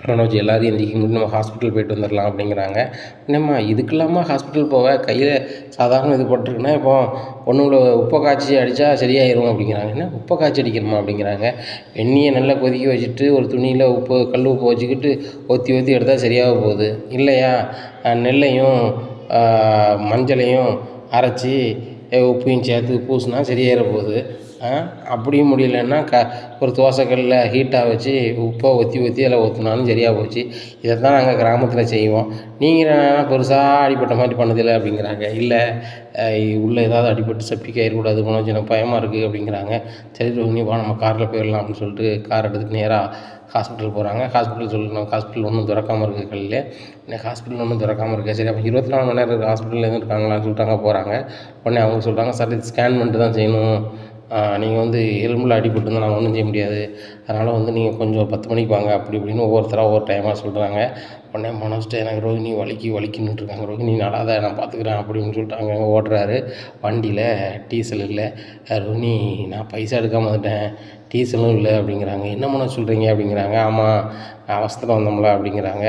மனோஜ் எல்லாரையும் எந்திரிக்க முடியும், நம்ம ஹாஸ்பிட்டல் போய்ட்டு வந்துடலாம் அப்படிங்கிறாங்க. என்னம்மா, இதுக்கெல்லாமா ஹாஸ்பிட்டல் போவேன், கையில் சாதாரண இது போட்டிருக்குன்னா இப்போ ஒன்றும் உப்பை காய்ச்சி அடித்தா சரியாயிரும் அப்படிங்கிறாங்க. என்ன உப்பை காய்ச்சி அடிக்கணுமா அப்படிங்கிறாங்க. வெந்நியை நல்லா கொதிக்க வச்சுட்டு ஒரு துணியில் கல் உப்பு வச்சுக்கிட்டு ஒத்தி எடுத்தால் சரியாக போகுது இல்லையா? நெல்லையும் மஞ்சளையும் அரைச்சி உப்பையும் சேர்த்து பூசினா சரியாயிர போகுது. அப்படியும் முடியலன்னா ஒரு தோசைக்கல்லில் ஹீட்டாக வச்சு உப்பை ஒத்தி அதில் ஊற்றினாலும் சரியாக போச்சு. இதை தான் நாங்கள் கிராமத்தில் செய்வோம். நீங்கள் என்னன்னா பெருசாக அடிப்பட்ட மாதிரி பண்ணதில்லை அப்படிங்கிறாங்க. இல்லை, உள்ளே ஏதாவது அடிபட்டு செப்டிக் ஆகிடக்கூடாது மனோஜ், எனக்கு பயமாக இருக்குது அப்படிங்கிறாங்க. சரி ரோஹிணி, வா நம்ம காரில் போயிடலாம் அப்படின்னு சொல்லிட்டு கார் எடுத்துகிட்டு நேராக ஹாஸ்பிட்டல் போகிறாங்க. ஹாஸ்பிட்டல் ஒன்றும் திறக்காமல் இருக்குது கல்லில். ஹாஸ்பிட்டல் ஒன்றும் திறக்காமல் இருக்குது. சரி, அப்போ 24 மணி நேரம் இருக்குது ஹாஸ்பிட்டலில் இருக்காங்களான்னு சொல்லிட்டு அங்கே போகிறாங்க. உடனே அவங்க சொல்கிறாங்க, சார் இது ஸ்கேன் பண்ணிட்டு தான் செய்யணும், நீங்கள் வந்து எலும்பில் அடிபட்டிருந்தா நாங்கள் ஒன்றும் செய்ய முடியாது. அதனால் வந்து நீங்கள் கொஞ்சம் 10 மணிக்கு வாங்க அப்படி இப்படின்னு ஒவ்வொருத்தராக ஒவ்வொரு டைமாக சொல்கிறாங்க. உடனே மனோஜ்ட்ட எனக்கு ரோஹிணி வலிக்குன்னுட்டுருக்காங்க. ரோஹிணி நடாத நான் பார்த்துக்கிறேன் அப்படின்னு சொல்லிட்டு அங்கங்கே ஓட்டுறாரு. வண்டியில் டீசல் இல்லை. ரோஹிணி நான் பைசா எடுக்காமல் வந்துட்டேன், டீசலும் இல்லை அப்படிங்கிறாங்க. என்ன மனோஜ் சொல்கிறீங்க அப்படிங்கிறாங்க. ஆமாம் அவசரத்தில் வந்தோம்ல அப்படிங்கிறாங்க.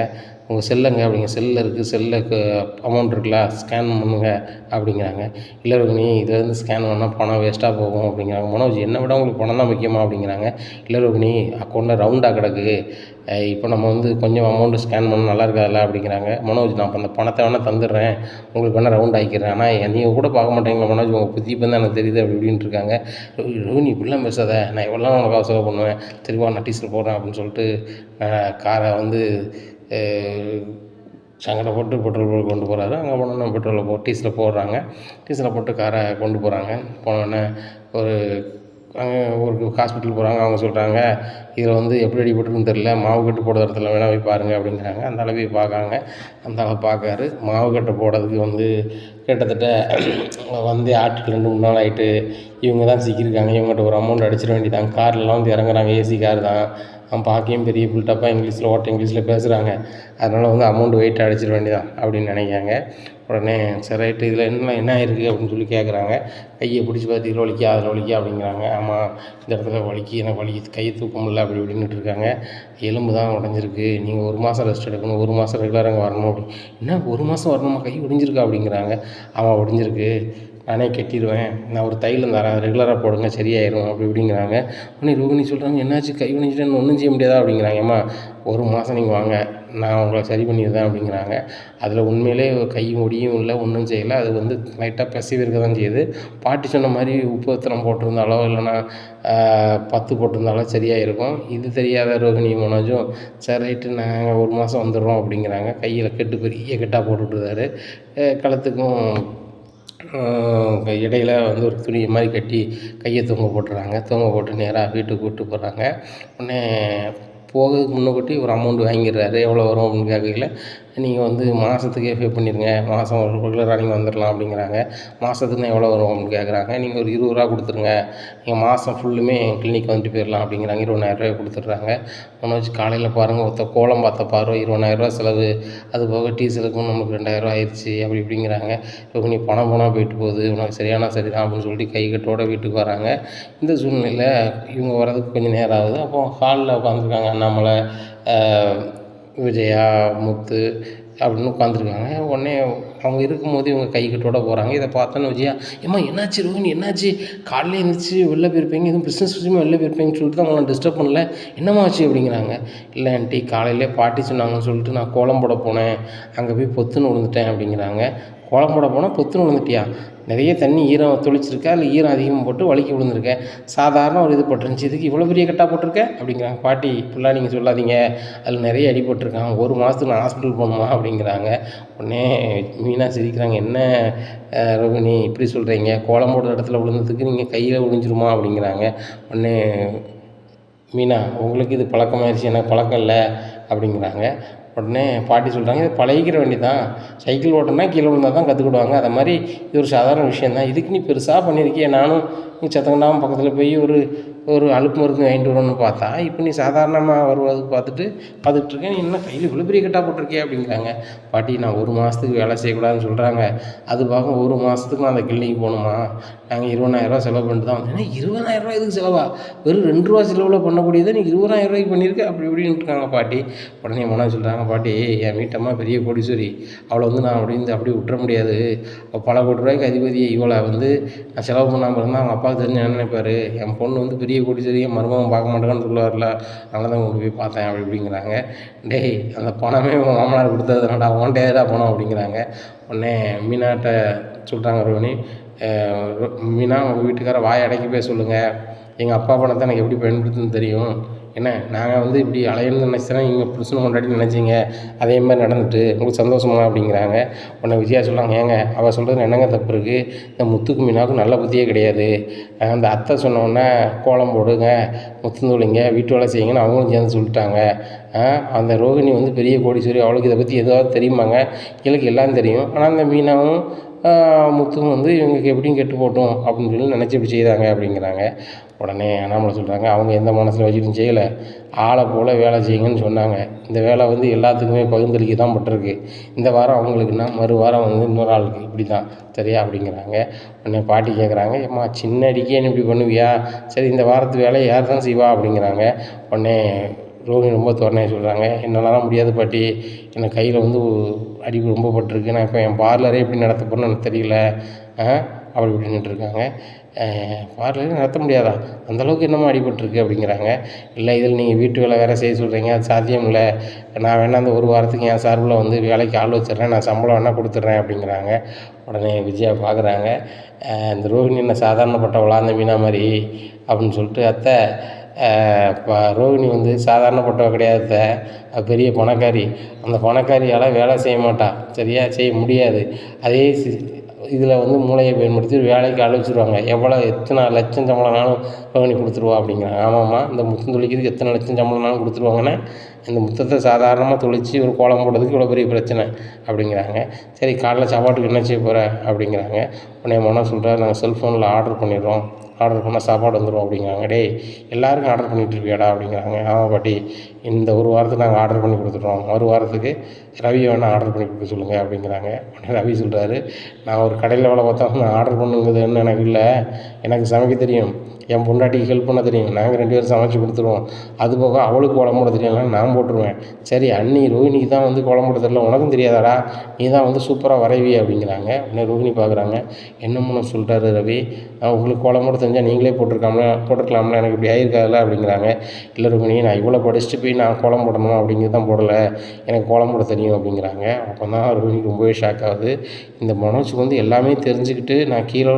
உங்கள் செல்லுங்க அப்படிங்க. செல்லில் இருக்குது, செல்லுக்கு அமௌண்ட் இருக்குல்ல ஸ்கேன் பண்ணுங்க அப்படிங்கிறாங்க. இல்லை ரோகிணி இதில் இருந்து ஸ்கேன் பண்ணால் பணம் வேஸ்ட்டாக போகும் அப்படிங்கிறாங்க. மனோஜ் என்னை விட உங்களுக்கு பணம் தான் முக்கியமா அப்படிங்கிறாங்க. இல்லை ரோகிணி அக்கௌண்ட்டில் ரவுண்டாக கிடக்கு, இப்போ நம்ம வந்து கொஞ்சம் அமௌண்ட்டு ஸ்கேன் பண்ணால் நல்லா இருக்காதுல்ல அப்படிங்கிறாங்க. மனோஜ் நான் இப்போ அந்த பணத்தை வேணால் தந்துடுறேன், உங்களுக்கு வேணால் ரவுண்ட் ஆக்கிக்கிறேன், ஆனால் நீங்கள் கூட பார்க்க மாட்டேங்களா மனோஜ், உங்கள் புத்தி இப்போ தான் எனக்கு தெரியுது அப்படி இப்படின்ட்டு இருக்காங்க. ரோஹிணி இப்படிலாம் பேசாத, நான் எவ்வளோ உனக்காக செலவு பண்ணுவேன், சரிவா நான் டீசல் போடுறேன் அப்படின்னு சொல்லிட்டு காரை வந்து சங்கடப்பட்டு பெட்ரோல் கொண்டு போகிறாரு. அங்கே போனோன்னா பெட்ரோலை டீசலை போடுறாங்க. டீசலை போட்டு காரை கொண்டு போகிறாங்க. போனோடனே அங்கே ஒரு ஹாஸ்பிட்டல் போகிறாங்க. அவங்க சொல்கிறாங்க இதில் வந்து எப்படி அடிபட்டுருக்குன்னு தெரில, மாவு கட்டு போடுற இடத்துல வேணால் போய் பாருங்கள் அப்படிங்கிறாங்க. அந்த அளவு போய் பார்க்காங்க. அந்த அளவு பார்க்காரு. மாவு கட்டு போடுறதுக்கு வந்து கிட்டத்தட்ட வந்து ஆட்டுக்கு 2-3 நாள் ஆகிட்டு இவங்க தான் சிக்கியிருக்காங்க. இவங்ககிட்ட ஒரு அமௌண்ட் அடிச்சிட வேண்டியதாங்க. கார்லலாம் வந்து இறங்குறாங்க, ஏசி கார் தான். அவன் பார்க்கையும் பெரிய புல்டப்பாக இங்கிலீஷில் ஓட்ட இங்கிலீஷில் பேசுகிறாங்க. அதனால் வந்து அமௌண்ட் வெயிட் அடிச்சிட வேண்டியதான் அப்படின்னு நினைக்காங்க. உடனே சரி ரைட்டு இதில் என்ன ஆயிருக்கு அப்படின்னு சொல்லி கேட்குறாங்க. கையை பிடிச்சி பார்த்து இதில் வலிக்கா அதில் வலிக்கா அப்படிங்கிறாங்க. ஆமாம் இந்த இடத்துல வலிக்கு, எனக்கு வலிக்குது, கையை தூக்க முடியல அப்படி இப்படின்னுட்டு இருக்காங்க. எலும்பு தான் உடஞ்சிருக்கு, நீங்கள் 1 மாதம் ரெஸ்ட் எடுக்கணும், 1 மாதம் ரெகுலராக அங்கே வரணும் அப்படி. என்ன 1 மாதம் வரணுமா, கை ஒடிஞ்சிருக்கா அப்படிங்கிறாங்க. ஆமாம் ஒடிஞ்சிருக்கு, நானே கட்டிடுவேன், நான் ஒரு தைலம் தரேன், ரெகுலராக போடுங்க சரியாயிடும் அப்படி இப்படிங்கிறாங்க. உடனே ரோகிணி சொல்கிறாங்க என்னாச்சு கை ஒடிஞ்சிட்டேன்னு ஒன்றும் செய்ய முடியாதா அப்படிங்கிறாங்க. ஏம்மா 1 மாதம் நீங்கள் வாங்க, நான் உங்களை சரி பண்ணிடுறேன் அப்படிங்கிறாங்க. அதில் உண்மையிலே கை ஒடியும் இல்லை, ஒன்றும் செய்யலை. அது வந்து லைட்டாக பிசைவு இருக்க தான் செய்யுது. பாட்டி சொன்ன மாதிரி உப்பு வத்தனம் போட்டிருந்தாலோ இல்லைன்னா 10 போட்டிருந்தாலோ சரியாக இருக்கும். இது தெரியாத ரோகிணி மனோஜும் சரி ரைட்டு நாங்கள் 1 மாதம் வந்துடுறோம் அப்படிங்கிறாங்க. கையில் கெட்டு பெரிய கெட்டாக போட்டுவிட்டுருந்தாரு. கழுத்துக்கும் இடையில வந்து ஒரு துணி மாதிரி கட்டி கையை தொங்க போட்டுறாங்க. தொங்க போட்டு நேராக வீட்டுக்கு கூப்பிட்டு போகிறாங்க. உடனே போகிறதுக்கு முன்னக்கூட்டி ஒரு அமௌண்ட் வாங்கிடுறாரு. எவ்வளோ வரும் அப்படின்னு கேட்கல, நீங்கள் வந்து மாதத்துக்கே பே பண்ணிடுங்க, மாதம் ஒரு ரெகுலராக நீங்கள் வந்துடலாம் அப்படிங்கிறாங்க. மாதத்துக்குன்னா எவ்வளோ வரும் அப்படின்னு கேட்குறாங்க. நீங்கள் ஒரு 20 ரூபா கொடுத்துருங்க, நீங்கள் மாதம் ஃபுல்லுமே கிளினிக் வந்துட்டு போயிடலாம் அப்படிங்கிறாங்க. 20,000 கொடுத்துட்றாங்க. மனோஜ் காலையில் பாருங்கள் ஒருத்த கோலம் பார்த்த பார்வை 20,000 செலவு, அது போக டீசலுக்கும் நமக்கு 2,000 ஆயிடுச்சு அப்படி இப்படிங்கிறாங்க. இப்போ நீ பணம் போனால் போயிட்டு போகுது, உனக்கு சரிதான் அப்படின்னு சொல்லிட்டு கைகட்டோடு வீட்டுக்கு வராங்க. இந்த சூழ்நிலையில் இவங்க வர்றதுக்கு கொஞ்சம் நேரம் ஆகுது. அப்போ ஹாலில் உட்காந்துருக்காங்க அண்ணாமலை, விஜயா, முத்து அப்படின்னு உட்காந்துருக்காங்க. உடனே அவங்க இருக்கும்போது இவங்க கைகட்டோட போகிறாங்க. இதை பார்த்தோன்னு விஜயா ஏம்மா என்னாச்சு ரோஹிணி என்னாச்சு, காலையில் எழுந்திரிச்சி வெளில போயிருப்பீங்க, எதுவும் பிஸ்னஸ் விஷயமா வெளில போயிருப்பீங்கன்னு சொல்லிட்டு தான் உங்களை டிஸ்டர்ப் பண்ணல, என்னம்மா ஆச்சு அப்படிங்கிறாங்க. இல்லை ஆண்டி காலையிலே பாட்டி சொன்னாங்கன்னு சொல்லிட்டு நான் கோலம் போட போனேன், அங்கே போய் பொத்துன்னு விழுந்துட்டேன் அப்படிங்கிறாங்க. கோலம் போட போனால் பொத்துன்னு விழுந்துட்டியா, நிறைய தண்ணி ஈரம் தொளிச்சிருக்கா இல்லை ஈரம் அதிகமாக போட்டு வலிக்கி விழுந்திருக்கேன், சாதாரண ஒரு இது போட்டுருந்துச்சு, இதுக்கு இவ்வளோ பெரிய கட்டாக போட்டிருக்கேன் அப்படிங்கிறாங்க. பாட்டி இப்படிலாம் நீங்கள் சொல்லாதீங்க, அதில் நிறைய அடி போட்டிருக்காங்க, 1 மாதத்துக்கு நான் ஹாஸ்பிட்டல் போகணுமா அப்படிங்கிறாங்க. உடனே மீனா சிரிக்கிறாங்க. என்ன ரோகிணி இப்படி சொல்கிறீங்க, கோலம் போடுற இடத்துல விழுந்ததுக்கு நீங்கள் கையில் விழுந்துருமா அப்படிங்கிறாங்க. உடனே மீனா உங்களுக்கு இது பழக்கமாகிடுச்சு, எனக்கு பழக்கம் இல்லை அப்படிங்கிறாங்க. உடனே பாட்டி சொல்கிறாங்க இது பழகிக்கிற வேண்டி தான், சைக்கிள் ஓட்டினா கீழே விழுந்தால் தான் கற்றுக்கிடுவாங்க, அது மாதிரி இது ஒரு சாதாரண விஷயந்தான், இதுக்கு நீ பெருசாக பண்ணியிருக்கிய, நானும் நீ சத்தங்கண்டாமல் பக்கத்தில் போய் ஒரு அலுப்பு மருந்து வாங்கிட்டு வரணும்னு பார்த்தா இப்போ நீ சாதாரணமாக வருவதுக்கு பார்த்துட்ருக்கேன், நீ என்ன கையில் இவ்வளோ பெரிய கட்டாக போட்டிருக்கே அப்படிங்கிறாங்க. பாட்டி நான் 1 மாதத்துக்கு வேலை செய்யக்கூடாதுன்னு சொல்கிறாங்க, அது பார்க்க 1 மாதத்துக்கு நான் அந்த கிளினிக் போகணுமா, நாங்கள் 20,000 செலவு பண்ணிட்டு தான் வந்தோம். 20,000 இதுக்கு செலவா, வெறும் 2 ரூபா செலவில் பண்ணக்கூடியதை நீ 20,000 பண்ணியிருக்க அப்படி இப்படின்னு இருக்காங்க பாட்டி. உடனே மன சொல்கிறாங்க பாட்டி என் வீட்டம்மா பெரிய கோடீஸ்வரி, அவளை வந்து நான் அப்படி விட்டுற முடியாது, பல கோடி ரூபாய்க்கு அதிபதியை இவளை வந்து நான் செலவு பண்ணாமல் இருந்தால் அவங்க அப்பாவுக்கு தெரிஞ்சு என்ன நினைப்பார், என் பொண்ணு வந்து பெரிய கோடீஸ்வரி, என் மருமகன் பார்க்க மாட்டேங்கன்னு சொல்லுவார்ல, அதனால தான் கொண்டு போய் பார்த்தேன் அப்படி இப்படிங்கிறாங்க. டேய் அந்த பணமே உங்கள் மாமனார் கொடுத்ததுனாடா, உன்கிட்ட ஏதா பணம் அப்படிங்கிறாங்க. உடனே மீனாட்ட சொல்கிறாங்க ரோஹிணி, மீனா உங்கள் வீட்டுக்கார வாயை அடக்கி போய் சொல்லுங்கள், எங்கள் அப்பா பணத்தை எனக்கு எப்படி பயன்படுத்துன்னு தெரியும், என்ன நாங்கள் வந்து இப்படி அலையணும்னு நினச்சேன்னா நீங்கள் புருஷனை கொண்டாடி நினச்சிங்க, அதே மாதிரி நடந்துட்டு உங்களுக்கு சந்தோஷமா அப்படிங்கிறாங்க. உடனே விஜயா சொல்கிறாங்க ஏங்க அவள் சொல்கிறது என்னங்க தப்பு இருக்குது, இந்த முத்துக்கு மீனாவுக்கு நல்ல புத்தியே கிடையாது, அந்த அத்தை சொன்னோன்னே கோலம் போடுங்க, முத்துந்தோழிங்க, வீட்டு வேலை செய்யுங்கன்னு அவங்களும் சேர்ந்து சொல்லிட்டாங்க, அந்த ரோகிணி வந்து பெரிய கோடீஸ்வரி, அவளுக்கு இதை பற்றி எதாவது தெரியுமாங்க? இவளுக்கு எல்லாம் தெரியும். ஆனால் அந்த மீனாவும் முத்துவும் வந்து இவங்களுக்கு எப்படியும் கெட்டு போட்டும் அப்படின்னு சொல்லி நினச்சி இப்படி செய்தாங்க அப்படிங்கிறாங்க. உடனே அண்ணாமலை சொல்கிறாங்க, அவங்க எந்த மனசில் வச்சுட்டும் செய்யலை, ஆளை போல் வேலை செய்யுங்கன்னு சொன்னாங்க. இந்த வேலை வந்து எல்லாத்துக்குமே பகிர்ந்தளிக்க தான் பட்டிருக்கு. இந்த வாரம் அவங்களுக்குன்னா மறு வாரம் வந்து இன்னொரு ஆளுக்கு, இப்படி தான் சரியா அப்படிங்கிறாங்க. உடனே பாட்டி கேட்குறாங்க, ஏம்மா சின்ன அடிக்கே நீ இப்படி பண்ணுவியா? சரி இந்த வாரத்து வேலையை யார் தான் செய்வா அப்படிங்கிறாங்க. உடனே ரோகிணி ரொம்ப தோரணையாக சொல்கிறாங்க, என்னாலலாம் முடியாது பாட்டி, எனக்கு கையில் வந்து அடிப்பு ரொம்ப பட்டிருக்கு, நான் இப்போ என் பார்லரே எப்படி நடத்த போகிறேன்னு எனக்கு தெரியல அப்படி இப்படின்னுட்டு இருக்காங்க. பார்லரே நடத்த முடியாதா? அந்தளவுக்கு என்னம்மா அடிபட்டிருக்கு அப்படிங்கிறாங்க. இல்லை இதில் நீங்கள் வீட்டு வேலை வேறு செய்ய சொல்கிறீங்க, அது சாத்தியம் இல்லை, நான் வேணால் அந்த ஒரு வாரத்துக்கு என் சார்பில் வந்து வேலைக்கு ஆள் வச்சிடுறேன், நான் சம்பளம் வேணால் கொடுத்துட்றேன் அப்படிங்கிறாங்க. உடனே விஜயா பார்க்குறாங்க, இந்த ரோகிணி என்ன சாதாரணப்பட்டவளா அந்த மீனா மாதிரி அப்படின்னு சொல்லிட்டு, அத்தை ரோகிணி வந்து சாதாரணப்பட்டவ கிடையாது, பெரிய பணக்காரி, அந்த பணக்காரியால் வேலை செய்ய மாட்டா, சரியா செய்ய முடியாது. அதே இதில் வந்து மூளையை பயன்படுத்தி வேலைக்கு அழைச்சிருவாங்க, எத்தனை லட்சம் சம்பளம்னாலும் ரோகிணி கொடுத்துருவா அப்படிங்கிறாங்க. ஆமாம்மா, இந்த முத்தம் தொளிக்கிறதுக்கு எத்தனை லட்சம் சம்பளம்னாலும் கொடுத்துருவாங்கன்னா, இந்த முத்தத்தை சாதாரணமாக தொளித்து ஒரு கோலம் போடுறதுக்கு இவ்வளோ பெரிய பிரச்சனை அப்படிங்கிறாங்க. சரி காலைல சாப்பாட்டுக்கு என்ன செய்ய போகிற அப்படிங்கிறாங்க. உடனே மனோ சொல்கிறார், நாங்கள் செல்ஃபோனில் ஆர்டர் பண்ணிடுறோம், ஆர்டர் பண்ணால் சாப்பாடு வந்துடும் அப்படிங்கிறாங்க. டேய் எல்லாருக்கும் ஆர்டர் பண்ணிகிட்டு இருப்பியாடா அப்படிங்கிறாங்க. ஆமாம் பாட்டி, இந்த ஒரு வாரத்துக்கு நாங்கள் ஆர்டர் பண்ணி கொடுத்துட்றோம், மறு வாரத்துக்கு ரவியை வேணால் ஆர்டர் பண்ணி கொடுக்க சொல்லுங்கள் அப்படிங்கிறாங்க. உடனே ரவி சொல்கிறாரு, நான் ஒரு கடையில் வேலை பார்த்தா நான் ஆர்டர் பண்ணுங்கிறதுன்னு எனக்கு இல்லை, எனக்கு சமைக்க தெரியும், என் பொண்டாட்டிக்கு ஹெல்ப் பண்ண தெரியும், நாங்கள் 2 பேரும் சமைச்சு கொடுத்துருவோம், அது போக அவளுக்கு குழம்பு போட தெரியலாம், நான் போட்டுருவேன். சரி அண்ணி ரோஹிணிக்கு தான் வந்து குழம்பு போட தெரியல, உனக்கும் தெரியாதாடா, நீ தான் வந்து சூப்பராக வரைவி அப்படிங்கிறாங்க. உடனே ரோஹிணி பார்க்குறாங்க, என்னமோ சொல்கிறாரு ரவி, உங்களுக்கு குழம்பு போட தெரிஞ்சால் நீங்களே போட்டிருக்கலாம்ல, எனக்கு இப்படி ஆயிருக்காதுல்ல அப்படிங்கிறாங்க. இல்லை ரோஹிணி, நான் இவ்வளோ படிச்சுட்டு போய் நான் கோலம் போடணும் அப்படிங்கிறது தான் போடலை, எனக்கு கோலம் போட தெரியும் அப்படிங்கிறாங்க. அப்போ தான் ரோஹிணிக்கு ரொம்பவே ஷாக் ஆகுது. இந்த மனோஜுக்கு வந்து எல்லாமே தெரிஞ்சுக்கிட்டு நான் கீழே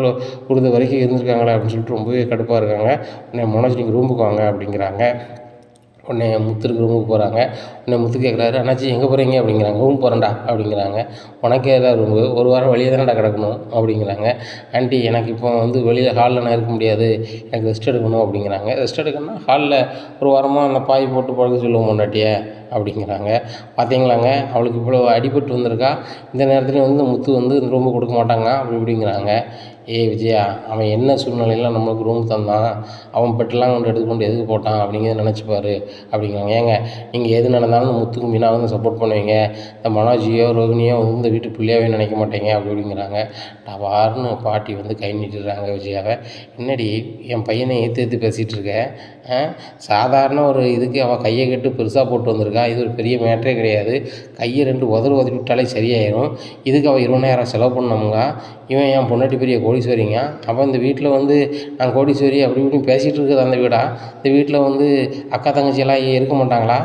உழுத வரைக்கும் இருந்திருக்காங்களே அப்படின்னு சொல்லிட்டு ரொம்பவே கடுப்பாக இருக்காங்க. உடனே மனோஜ் நீங்கள் ரூமுக்கு வாங்க அப்படிங்கிறாங்க. உடனே முத்துருக்கு ரூமுக்கு போகிறாங்க. உடனே முத்து கேட்குறாரு, அண்ணாச்சி எங்கே போகிறீங்க அப்படிங்கிறாங்க. ரூம் போகிறேன்டா அப்படிங்கிறாங்க. உனக்கே ஏதாவது ரூமு, ஒரு வாரம் வெளியே தானடா கிடக்கணும் அப்படிங்கிறாங்க. ஆண்டி எனக்கு இப்போ வந்து வெளியில் ஹாலில் நான் இருக்க முடியாது, எனக்கு ரெஸ்ட் எடுக்கணும் அப்படிங்கிறாங்க. ரெஸ்ட் எடுக்கணும்னா ஹாலில் ஒரு வாரமாக அந்த பாய் போட்டு படுக்க சொல்லுவோம் பொண்டாட்டியை அப்படிங்கிறாங்க. பார்த்தீங்களாங்க, அவளுக்கு இவ்வளோ அடிபட்டு வந்திருக்கா, இந்த நேரத்துலையும் வந்து முத்து வந்து இந்த ரூமு கொடுக்க மாட்டாங்க அப்படி இப்படிங்கிறாங்க. விஜயா, அவன் என்ன சூழ்நிலையில் நம்மளுக்கு ரூம் தந்தான், அவன் பெட்டெல்லாம் கொண்டு எடுத்துக்கொண்டு எதுக்கு போட்டான் அப்படிங்கிறத நினச்சிப்பாரு அப்படிங்கிறாங்க. ஏங்க நீங்கள் எது நடந்தாலும் இந்த முத்துக்கு மீனா வந்து சப்போர்ட் பண்ணுவீங்க, இந்த மனோஜியோ ரோகிணியோ வந்து இந்த வீட்டு பிள்ளையாவே நினைக்க மாட்டேங்க அப்படி அப்படிங்கிறாங்க. டவார்னு பாட்டி வந்து கை நீட்டிடுறாங்க விஜயாவை. என்னடி என் பையனை ஏற்று பேசிகிட்டு இருக்க, சாதாரண ஒரு இதுக்கு அவள் கையை கட்டு பெருசாக போட்டு வந்திருக்கா, இது ஒரு பெரிய மேட்டரே கிடையாது, கையை 2 உதறி விட்டாலே சரியாயிடும், இதுக்கு அவள் 20,000 செலவு பண்ணோமுங்க, இவன் என் பொண்டாட்டி பெரிய கோடீஸ்வரிங்க, அப்போ இந்த வீட்டில் வந்து நான் கோடீஸ்வரி அப்படி இப்படின்னு பேசிகிட்டு இருக்குது அந்த வீடா, இந்த வீட்டில் வந்து அக்கா தங்கச்சியெல்லாம் இருக்க மாட்டாங்களா,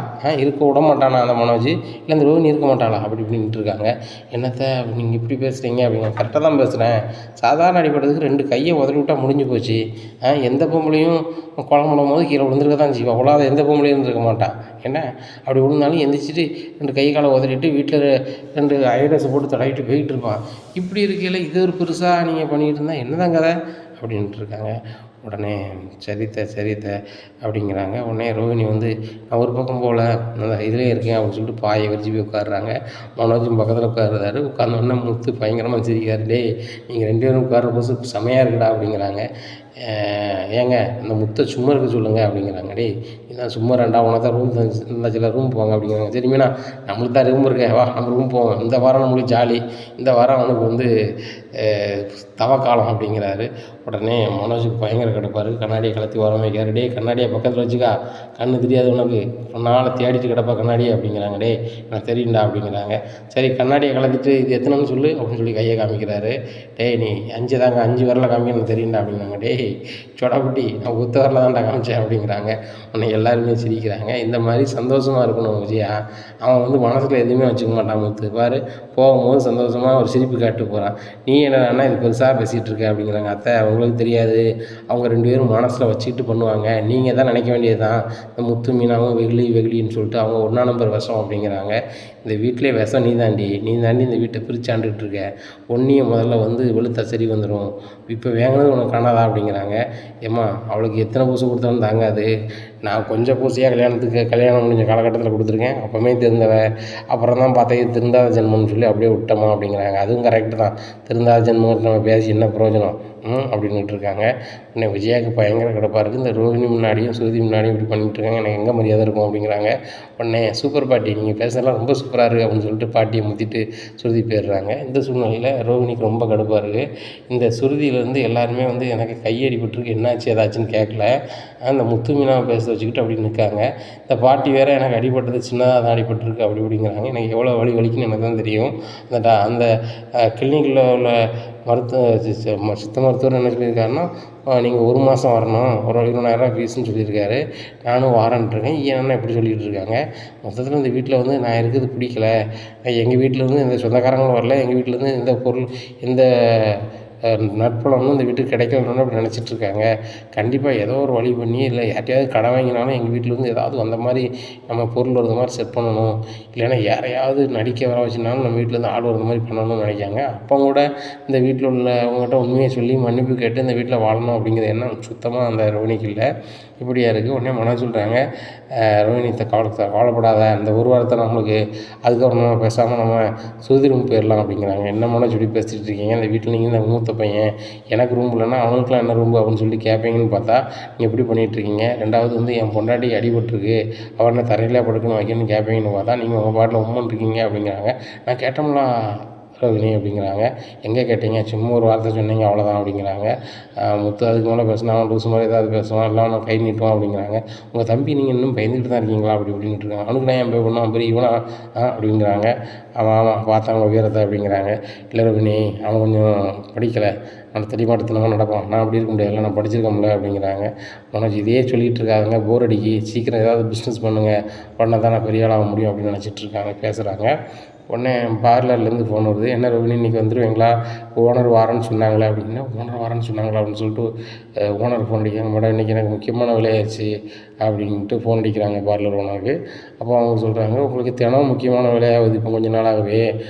இருக்க விட மாட்டானா அந்த மனோஜ், இல்லை இந்த ரோஹிணி இருக்க மாட்டாளா அப்படி இப்படின்ட்டு இருக்காங்க. என்னத்தை நீங்கள் இப்படி பேசுகிறீங்க அப்படிங்க, கரெக்டாக தான் பேசுகிறேன், சாதாரண அடிப்பட்டதுக்கு 2 கையை உதறி விட்டால் முடிஞ்சு போச்சு, எந்த பொம்பளையும் குழம்பு போது கீழே விழுந்துருக்க தான் செய்வா, அவ்வளோ எந்த பொம்பளையும் இருந்திருக்க மாட்டான், என்ன அப்படி விழுந்தாலும் எந்திரிச்சிட்டு 2 கை காலை உதறிட்டு வீட்டில் 2 ஐடஸை போட்டு தடவிட்டு போயிட்டு இருப்பான். இப்படி இருக்கையில் இது ஒரு பெருசாக நீங்கள் பண்ணிக்கிட்டு இருந்தால் என்னதான் கதை அப்படின்ட்டு இருக்காங்க. உடனே சரித்த அப்படிங்கிறாங்க. உடனே ரோஹிணி வந்து நான் ஒரு பக்கம் போல் அந்த இதிலே இருக்கேன் அப்படின்னு சொல்லிட்டு பாயை விரிச்சு போய் உட்காடுறாங்க. மனோஜும் பக்கத்தில் உட்காருறாரு. உட்காந்தோடனே முத்து பயங்கரமாக சிரிக்கிறாரு. டேய் நீங்கள் 2 பேரும் உட்கார போது செமையாக இருக்குடா அப்படிங்கிறாங்க. ஏங்க இந்த முத்தை சும்மா இருக்க சொல்லுங்கள் அப்படிங்கிறாங்க. டேய் இதான் சும்மா ரெண்டா உனக்கு தான் ரூம் இருந்துச்சுல, ரூம் போவாங்க அப்படிங்கிறாங்க. சரி மீனா, நம்மளுக்கு தான் ரூம் இருக்கேன், வா நம்ம ரூம் போவோம், இந்த வாரம் நம்மளுக்கு ஜாலி, இந்த வாரம் அவனுக்கு வந்து தவக்காலம் அப்படிங்கிறாரு. உடனே மனோஜுக்கு பயங்கர கிடப்பார். கண்ணாடியை கலத்தி வரம் வைக்காரு. டே கண்ணாடியை பக்கத்தில் வச்சுக்கா, கண்ணு தெரியாது உனக்கு, நாளை தேடிட்டு கிடப்பா கண்ணாடி அப்படிங்கிறாங்க. டே எனக்கு தெரியும்டா அப்படிங்கிறாங்க. சரி கண்ணாடியை கலத்திட்டு இது எத்தனைன்னு சொல்லு அப்படின்னு சொல்லி கையை காமிக்கிறாரு. டேய் நீ 5 தாங்க, 5 விரல காமிக்க எனக்கு தெரியும்டா அப்படிங்கிறாங்க. டேய் சொடக்குட்டி நான் ஒத்த வரல தான்டா காமிச்சேன் அப்படிங்கிறாங்க. உன்னை எல்லாருமே சிரிக்கிறாங்க. இந்த மாதிரி சந்தோஷமாக இருக்கணும் விஜயா, அவன் வந்து மனசில் எதுவுமே வச்சுக்க மாட்டான் முத்து, பாரு போகும்போது சந்தோஷமாக ஒரு சிரிப்பு காட்டு போகிறான், நீ என்னன்னா இது பெருசாக பேசிகிட்டு இருக்க அப்படிங்கிறாங்க. அத்தை அவங்களுக்கு தெரியாது, அவங்க 2 பேரும் மனசில் வச்சுக்கிட்டு பண்ணுவாங்க, நீங்கள் தான் நினைக்க வேண்டியது தான், இந்த முத்து மீனாவும் வெகுளின்னு சொல்லிட்டு அவங்க 1ஆம் நம்பர் விஷம் அப்படிங்கிறாங்க. இந்த வீட்டிலே விஷம் நீ தாண்டி இந்த வீட்டை பிரிச்சாண்டுக்கிட்டு இருக்க, ஒன்றிய முதல்ல வந்து வெளுத்தா சரி வந்துடும், இப்போ வேங்கினது உனக்கு காணாதா அப்படிங்கிறாங்க. ஏம்மா அவளுக்கு எத்தனை பூசை கொடுத்தாலும் தாங்காது, நான் கொஞ்சம் பூசையாக கல்யாணம் முடிஞ்ச காலகட்டத்தில் கொடுத்துருக்கேன். அப்போவுமே திருந்தவ. அப்புறம் தான் பார்த்தா இது திருந்தாத ஜென்மம்னு சொல்லி அப்படியே விட்டோமா அப்படிங்கிறாங்க. அதுவும் கரெக்டு தான். திருந்தாத ஜென்மம் நம்ம பேசி என்ன பிரயோஜனம் அப்படின்னுட்டு இருக்காங்க. உடனே விஜயாவுக்கு பயங்கர கடுப்பாக இருக்குது. இந்த ரோஹிணி முன்னாடியும் ஸ்ருதி முன்னாடியும் இப்படி பண்ணிகிட்ருக்காங்க, எனக்கு எங்கே மரியாதை இருக்கும் அப்படிங்கிறாங்க. உடனே சூப்பர் பாட்டி, நீங்கள் பேசுறதெல்லாம் ரொம்ப சூப்பராக இருக்குது அப்படின்னு சொல்லிட்டு பாட்டியை முத்திட்டு ஸ்ருதி போயிடுறாங்க. இந்த சூழ்நிலையில் ரோஹிணிக்கு ரொம்ப கடுப்பாக இருக்குது. இந்த ஸ்ருதியிலேருந்து எல்லாருமே வந்து எனக்கு கையடிபட்டுருக்கு, என்னாச்சு ஏதாச்சுன்னு கேட்கல. அந்த முத்து மீனாவை பேச வச்சுக்கிட்டு அப்படி நிற்காங்க. இந்த பாட்டி வேறு எனக்கு அடிபட்டது சின்னதாக தான் அடிபட்டுருக்கு அப்படி இப்படிங்கிறாங்க. எனக்கு எவ்வளோ வலிக்குன்னு எனக்கு தான் தெரியும். அந்த கிளினிக்கில் உள்ள சித்த மருத்துவர் என்ன சொல்லியிருக்காருன்னா, நீங்கள் 1 மாதம் வரணும், ஒரு 20,000 ஃபீஸுன்னு சொல்லியிருக்காரு. நானும் வாரேன்ட்ருக்கேன். ஏன்னா இப்படி சொல்லிகிட்டு இருக்காங்க. மொத்தத்தில் இந்த வீட்டில் வந்து நான் இருக்கிறது பிடிக்கல. எங்கள் வீட்டிலேருந்து எந்த சொந்தக்காரங்களும் வரல, எங்கள் வீட்டிலேருந்து எந்த பொருள் எந்த நற்பலனும் இந்த வீட்டுக்கு கிடைக்கணும்னு அப்படி நினச்சிட்ருக்காங்க. கண்டிப்பாக ஏதோ ஒரு வழி பண்ணி இல்லை யார்ட்டையாவது கடன் வாங்கினாலும் எங்கள் வீட்டிலேருந்து ஏதாவது அந்த மாதிரி நம்ம பொருள் வர்ற மாதிரி செட் பண்ணணும். இல்லைன்னா யாரையாவது நடிக்க வர வச்சுனாலும் நம்ம வீட்டிலேருந்து ஆள் வர்ற மாதிரி பண்ணணும்னு நினைக்காங்க. அப்போ கூட இந்த வீட்டில் உள்ளவங்ககிட்ட உண்மையை சொல்லி மன்னிப்பு கேட்டு இந்த வீட்டில் வாழணும் அப்படிங்கிற எண்ணம் சுத்தமாக அந்த ரோஹிணிக்கு இல்லை. இப்படியா இருக்குது. உடனே மனோஜ் சொல்கிறாங்க, ரோஹிணி கவலைப்படாத, அந்த ஒரு வாரத்தை நம்மளுக்கு அதுக்கப்புறம் நம்ம பேசாமல் நம்ம சுருதி ரூம் போயிடலாம் அப்படிங்கிறாங்க. என்ன மனோஜ் இப்படி பேசிகிட்டு இருக்கீங்க, அந்த வீட்டில் நீங்கள் இந்த மூத்த பையன், எனக்கு ரூம் இல்லைன்னா அவனுக்குலாம் என்ன ரூம் அப்படின்னு சொல்லி கேட்பீங்கன்னு பார்த்தா நீங்கள் எப்படி பண்ணிகிட்ருக்கீங்க. ரெண்டாவது வந்து என் பொண்டாட்டி அடிபட்டுருக்கு, அவனை தரையிலே படுக்கணும் வைக்கணும்னு கேட்பீங்கன்னு பார்த்தா நீங்கள் உங்கள் பாட்டில் உம்மன் இருக்கீங்க அப்படிங்கிறாங்க. நான் கேட்டோம்லாம் ரோஹிணி அப்படிங்கிறாங்க. எங்கே கேட்டீங்க, சும்மா ஒரு வார்த்தை சொன்னீங்க அவ்வளோதான் அப்படிங்கிறாங்க. முத்து அதுக்கு மேலே பேசினா அவன் லூசு மாதிரி ஏதாவது பேசுவான், இல்லை அவனை கை நீட்டுவான் அப்படிங்கிறாங்க. உங்கள் தம்பி நீங்கள் இன்னும் பயந்துக்கிட்டு தான் இருக்கீங்களா அப்படி இப்படின்ட்டு இருக்காங்க. அவனுக்கு நான் ஏன் பே பண்ணான் பெரிய இவனா அப்படிங்கிறாங்க. ஆமாம் பார்த்தா அவங்க வீரத்தை அப்படிங்கிறாங்க. இல்லை ரோஹிணி, அவன் கொஞ்சம் படிக்கலை, அவனை தெளிவாட்டத்தனமாக நடப்பான், நான் அப்படி இருக்க முடியாதுல்ல, நான் படிச்சிருக்கோம்ல அப்படிங்கிறாங்க. மனோஜ் இதையே சொல்லிகிட்டு இருக்காங்க, போர் அடிக்கி, சீக்கிரம் ஏதாவது பிஸ்னஸ் பண்ணுங்கள், உடனே தான் நான் பெரிய ஆளாக முடியும் அப்படின்னு நினச்சிட்டு இருக்காங்க, பேசுகிறாங்க. உடனே பார்லர்லேருந்து ஃபோன் வருது. என்ன ரோஹிணி இன்றைக்கி வந்துடுவீங்களா, ஓனர் வாரேன்னு சொன்னாங்களே அப்படின்னா, ஓனர் வாரேன்னு சொன்னாங்களா அப்படின்னு சொல்லிட்டு ஓனர் ஃபோன் அடிக்கிறாங்க. மேடம் இன்றைக்கி எனக்கு முக்கியமான வேலையாச்சு அப்படின்ட்டு ஃபோன் அடிக்கிறாங்க பார்லர் ஓனருக்கு. அப்போ அவங்க சொல்கிறாங்க, உங்களுக்கு தினம் முக்கியமான வேலையாகுது இப்போ கொஞ்ச நாளாகவே,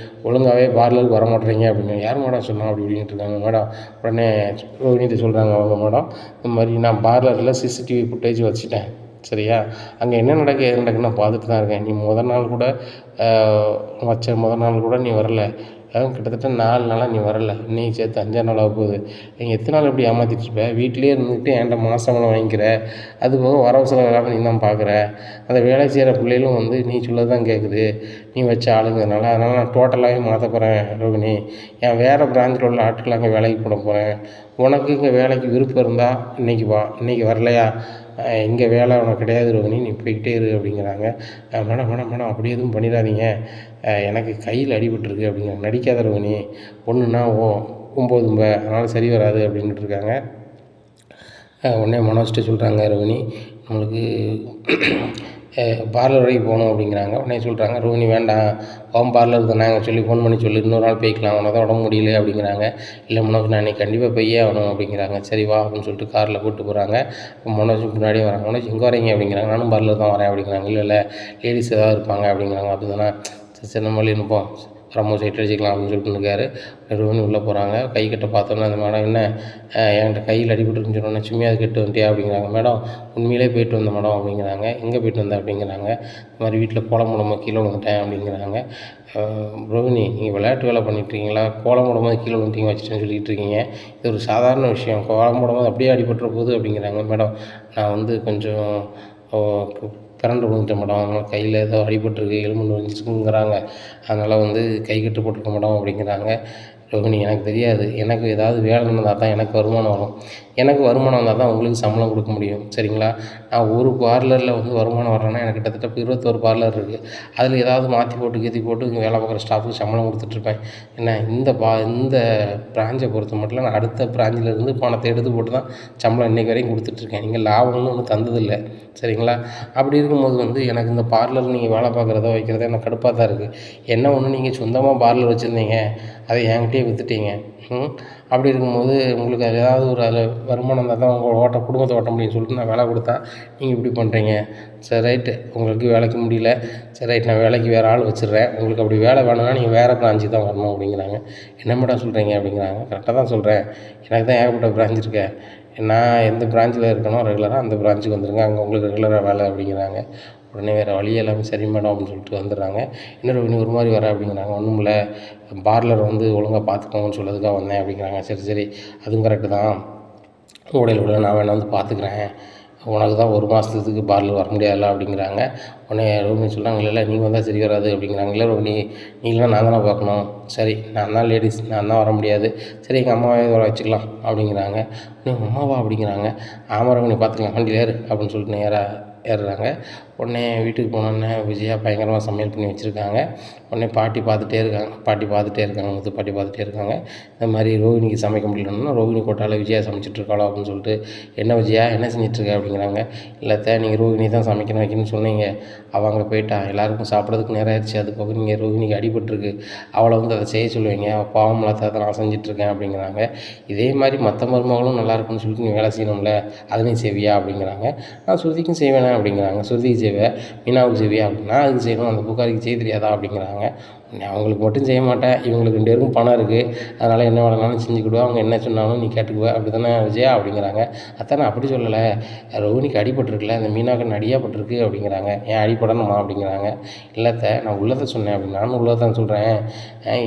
ஒழுங்காகவே பார்லருக்கு வர மாட்டேறீங்க அப்படின்னு. யார் மேடம் சொன்னா அப்படி இப்படின்ட்டு இருக்காங்க. மேடம் உடனே ரோஹிணிட்டு சொல்கிறாங்க அவங்க, மேடம் இந்த மாதிரி நான் பார்லரில் சிசிடிவி ஃபுட்டேஜ் வச்சுட்டேன், சரியா, அங்கே என்ன நடக்குது ஏது நடக்குதுன்னு நான் பார்த்துட்டு தான் இருக்கேன். நீ முதல் நாள் கூட நீ வரல, கிட்டத்தட்ட 4 நாளாக நீ வரல, இன்னைக்கு சேர்த்து 5ஆம் நாள் ஆக போகுது. நீங்கள் எத்தனை நாள் இப்படி ஏமாற்றிட்டு இருப்ப, வீட்டிலே இருந்துக்கிட்டு என்கிட்ட மாதம் வாங்கிக்கிற, அது போக வரவு செலவு இல்லாமல் நீ தான் பார்க்குற, அந்த வேலை செய்கிற பிள்ளைகளும் வந்து நீ சொல்ல தான் கேட்குது, நீ வச்ச ஆளுங்கிறதுனால. அதனால் நான் டோட்டலாகவே மாற்ற போகிறேன் ரோஹிணி, என் வேறு பிராஞ்சில் உள்ள ஆட்கள் அங்கே வேலைக்கு போட போகிறேன். உனக்கு இங்கே வேலைக்கு விருப்பம் இருந்தால் இன்றைக்கி வா, இன்றைக்கி வரலையா, இங்கே வேலை உனக்கு கிடையாது ரோஹிணி, நீ போய்கிட்டே இரு அப்படிங்கிறாங்க. மேடம் அப்படி எதுவும் பண்ணிடாதீங்க, எனக்கு கையில் அடிபட்டுருக்கு அப்படிங்கிறாங்க. நடிக்காத ரோஹிணி, ஒன்றுனா 9 அதனால் சரி வராது அப்படின்ட்டு இருக்காங்க. உடனே மனோஜ்கிட்ட சொல்கிறாங்க, ரோஹிணி நம்மளுக்கு பார்லர் வரைக்கும் போகணும் அப்படிங்கிறாங்க. உடனே சொல்கிறாங்க, ரோஹிணி வேண்டாம், பார்லர் தானே அங்கே சொல்லி ஃபோன் பண்ணி சொல்லி இன்னொரு நாள் போய்க்கலாம், உனக்கு தான் உடம்பு முடியல அப்படிங்கிறாங்க. இல்லை மனோஜ் நான் இன்றைக்கி கண்டிப்பாக போயே ஆகணும் அப்படிங்கிறாங்க. சரி வா அப்படின்னு சொல்லிட்டு காரில் கூப்பிட்டு போகிறாங்க. மனோஜும் முன்னாடியே வராங்க. மனோஜ் எங்கே வரீங்க அப்படிங்கிறாங்க. நானும் பார்லர் தான் வரேன் அப்படிங்கிறாங்க. இல்லை லேடிஸ் ஏதாவது இருப்பாங்க அப்படிங்கிறாங்க. அப்படி தானே, சரி நம்ம வழி நிற்போம், ரொம்ப சைட் அடிச்சிக்கலாம் அப்படின்னு சொல்லிட்டு இருக்காரு. ரோஹிணி உள்ளே போகிறாங்க. கை கட்ட பார்த்தோன்னா அந்த மேடம் என்ன என்கிட்ட கையில் அடிபட்டுருக்குன்னு சொன்னோன்னே சும்மையாக கட்டு வந்துட்டியா அப்படிங்கிறாங்க. மேடம் உண்மையிலே போயிட்டு வந்தேன் மேடம் அப்படிங்கிறாங்க. எங்கே போயிட்டு வந்தேன் அப்படிங்கிறாங்க. இந்த மாதிரி வீட்டில் கோலம் போடும்போது கீழே விழுந்துட்டேன் அப்படிங்கிறாங்க. ரோஹிணி நீங்கள் விளையாட்டு வேலை பண்ணிட்டுருக்கீங்களா, கோலம் போடும்போது கீழே விழுந்துட்டீங்க வச்சுட்டேன்னு சொல்லிகிட்டு இருக்கீங்க, இது ஒரு சாதாரண விஷயம், கோலம் போடும்போது அப்படியே அடிபட்டுற போகுது அப்படிங்கிறாங்க. மேடம் நான் வந்து கொஞ்சம் கரண்ட் விழுந்துட்டேன் மேடம், அதனால் கையில் ஏதோ அடிபட்டுருக்கு, எலும்பு நொறுங்கிருச்சுங்கிறாங்க, அதனால் வந்து கை கட்டு போட்டிருக்கேன் மேடம் அப்படிங்கிறாங்க. ரோஹிணி எனக்கு தெரியாது, எனக்கு ஏதாவது வேலை இருந்தால் தான் எனக்கு வருமானம் வரும், எனக்கு வருமானம் வந்தால் தான் உங்களுக்கு சம்பளம் கொடுக்க முடியும், சரிங்களா. நான் ஒரு பார்லரில் வந்து வருமானம் வர்றேன்னா எனக்கு கிட்டத்தட்ட 21 பார்லர் இருக்குது, அதில் ஏதாவது மாற்றி போட்டு கீற்றி போட்டு இங்கே வேலை பார்க்குற ஸ்டாஃபுக்கு சம்பளம் கொடுத்துட்ருப்பேன். என்ன இந்த பிராஞ்சை பொறுத்த மட்டும் நான் அடுத்த பிராஞ்சிலேருந்து பணத்தை எடுத்து போட்டு தான் சம்பளம் இன்றைக்கி வரைக்கும் கொடுத்துட்ருக்கேன். நீங்கள் லாபம்னு ஒன்று தந்ததில்லை, சரிங்களா. அப்படி இருக்கும்போது வந்து எனக்கு இந்த பார்லர் நீங்கள் வேலை பார்க்குறதோ வைக்கிறதோ எனக்கு கடுப்பாக தான் இருக்குது. என்ன ஒன்று நீங்கள் சொந்தமாக பார்லர் வச்சுருந்தீங்க, அதை என்கிட்டயே விற்றுட்டீங்க. அப்படி இருக்கும்போது உங்களுக்கு அது ஏதாவது ஒரு அதில் வருமானம் இருந்தால் தான் உங்கள் குடும்பத்தை ஓட்ட முடியும்னு சொல்லிட்டு நான் வேலை கொடுத்தா நீங்கள் இப்படி பண்ணுறீங்க. சரி ரைட்டு, உங்களுக்கு வேலைக்கு முடியல, சரி ரைட் நான் வேலைக்கு வேறு ஆள் வச்சிடுறேன், உங்களுக்கு அப்படி வேலை வேணும்னா நீங்கள் வேறு பிரான்ச்சுக்கு தான் வரணும் அப்படிங்கிறாங்க. என்ன மேடம் சொல்கிறீங்க அப்படிங்கிறாங்க. கரெக்டாக தான் சொல்கிறேன், எனக்கு தான் ஏகப்பட்ட பிரான்ச் இருக்கேன், நான் எந்த பிரான்ச்சில் இருக்கனோ ரெகுலராக அந்த பிரான்ச்சுக்கு வந்துடுங்க, அங்கே உங்களுக்கு ரெகுலராக வேலை அப்படிங்கிறாங்க. உடனே வேறு வழி இல்லாமல் சரி மேடம் அப்படின்னு சொல்லிட்டு வந்துடுறாங்க. என்ன ரோகிணி ஒரு மாதிரி வர அப்படிங்கிறாங்க. ஒன்றும் இல்லை, பார்லர் வந்து ஒழுங்காக பார்த்துக்கோங்கன்னு சொல்லதுக்காக வந்தேன் அப்படிங்கிறாங்க. சரி சரி, அதுவும் கரெக்டு தான், ஊடையில் நான் வேணா வந்து பார்த்துக்குறேன், உனக்கு தான் 1 மாதத்துக்கு பார்லர் வர முடியாதுல்ல அப்படிங்கிறாங்க. உடனே ரோகிணி சொல்கிறாங்க, இல்லை நீங்கள் வந்தால் சரி வராது அப்படிங்கிறாங்க. இல்லை ரோகிணி, நீங்களாம் நான் தானே பார்க்கணும், சரி நான் தான் லேடிஸ், நான் தான் வர முடியாது, சரி எங்கள் அம்மாவே வர வச்சுக்கலாம் அப்படிங்கிறாங்க. உடனே அம்மாவா அப்படிங்கிறாங்க. ஆமாம் ரோகிணி பார்த்துக்கலாம், வண்டியில் ஏறு அப்படின்னு சொல்லிட்டு நேராக ஏறுறாங்க. உடனே வீட்டுக்கு போனோடனே விஜயா பயங்கரமாக சமையல் பண்ணி வச்சுருக்காங்க. உடனே பாட்டி பார்த்துட்டே இருக்காங்க, முத்து பாட்டி பார்த்துட்டே இருக்காங்க. இந்த மாதிரி ரோகிணிக்கு சமைக்க முடியலன்னா ரோகிணி கோட்டால் விஜயா சமைச்சிட்ருக்காளோ அப்படின்னு சொல்லிட்டு, என்ன விஜயா என்ன செஞ்சிட்ருக்க அப்படிங்கிறாங்க. இல்லை நீங்கள் ரோகிணி தான் சமைக்கணும் வைக்கணும்னு சொன்னீங்க, அவள் அங்கே போயிட்டா, எல்லாருக்கும் சாப்பிட்றதுக்கு நேரம் ஆயிடுச்சு, அது போக நீங்கள் ரோகிணிக்கு அடிபட்டுருக்கு, அவளை வந்து அதை செய்ய சொல்லுவீங்க, அவள் பாவம் இல்லாத நான் செஞ்சிட்ருக்கேன் அப்படிங்கிறாங்க. இதே மாதிரி மற்ற மருமகளும் நல்லா இருக்குன்னு சொல்லிட்டு நீ வேலை செய்யணும்ல, அதை நீ செய்வியா அப்படிங்கிறாங்க. நான் சுருதிக்கும் செய்வேனே அப்படிங்கிறாங்க. சுருதிக்கு செய்வேன், மீனாவுக்கு செய்வியா அப்படின்னா, அதுக்கு செய்யணும், அந்த பூக்காரிக்கு செய்ய தெரியாதா அப்படிங்கிறாங்க. அவங்களுக்கு மட்டும் செய்ய மாட்டேன், இவங்களுக்கு 2 பேருக்கும் பணம் இருக்குது, அதனால் என்ன வேலைனாலும் செஞ்சுக்கிடுவேன், அவங்க என்ன சொன்னாலும் நீ கேட்டுக்குவ, அப்படி தானே விஜயா அப்படிங்கிறாங்க. அதான் நான் அப்படி சொல்லலை, ரோகிணிக்கு அடிபட்டுருக்குல்ல, அந்த மீனாவுக்கு அடியாப்பட்டிருக்கு அப்படிங்கிறாங்க. ஏன் அடிபடணுமா அப்படிங்கிறாங்க. இல்லைத்த நான் உள்ளதை சொன்னேன் அப்படின்னு. நானும் உள்ளதை தான் சொல்கிறேன்,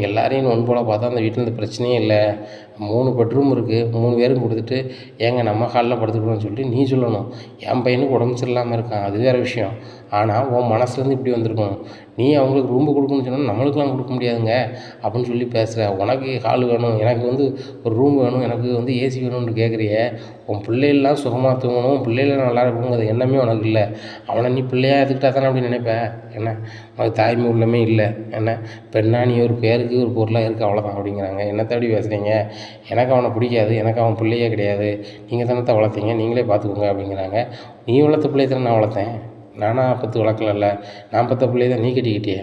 எல்லாரையும் ஒன்று போல் பார்த்தா அந்த வீட்டில் இந்த பிரச்சனையே இல்லை, 3 பெட்ரூம் இருக்குது, 3 பேரும் கொடுத்துட்டு ஏங்க நம்ம ஹாலில் படுத்துக்கணும்னு சொல்லிட்டு நீ சொல்லணும். என் பையனுக்கு உடம்பு சரியில்லாமல் இருக்கான், அது வேறு விஷயம், ஆனால் உன் மனசுலேருந்து இப்படி வந்திருக்கணும், நீ அவங்களுக்கு ரூம்பு கொடுக்கணும்னு சொன்னால் நம்மளுக்கெலாம் கொடுக்க முடியாதுங்க அப்படின்னு சொல்லி பேசுகிற. உனக்கு ஹால் வேணும், எனக்கு வந்து ஒரு ரூம் வேணும், எனக்கு வந்து ஏசி வேணும்னு கேட்குறிய. உன் பிள்ளைகள்லாம் சுகமாக தூங்கணும், உன் பிள்ளைகள் நல்லா இருக்கணுங்கிற எண்ணமே உனக்கு இல்லை. அவனை நீ பிள்ளையாக எடுத்துக்கிட்டா தானே அப்படின்னு நினைப்பேன். என்ன உனக்கு தாய்மை உள்ளமே இல்லை, என்ன பெண்ணா நீ ஒரு பேருக்கு ஒரு பொருளாக இருக்குது அவ்வளோதான் அப்படிங்கிறாங்க. என்னத்தை அப்படி பேசுகிறீங்க, எனக்கு அவனை பிடிக்காது, எனக்கு அவன் பிள்ளையே கிடையாது, நீங்கள் தானே வளர்த்தீங்க, நீங்களே பார்த்துக்கோங்க அப்படிங்கிறாங்க. நீ வளர்த்த பிள்ளையை தானே நான் வளர்த்தேன், நானாக பத்து வளர்க்கலல்ல, நான் பெற்ற பிள்ளையை தான் நீ கட்டிக்கிட்டியே.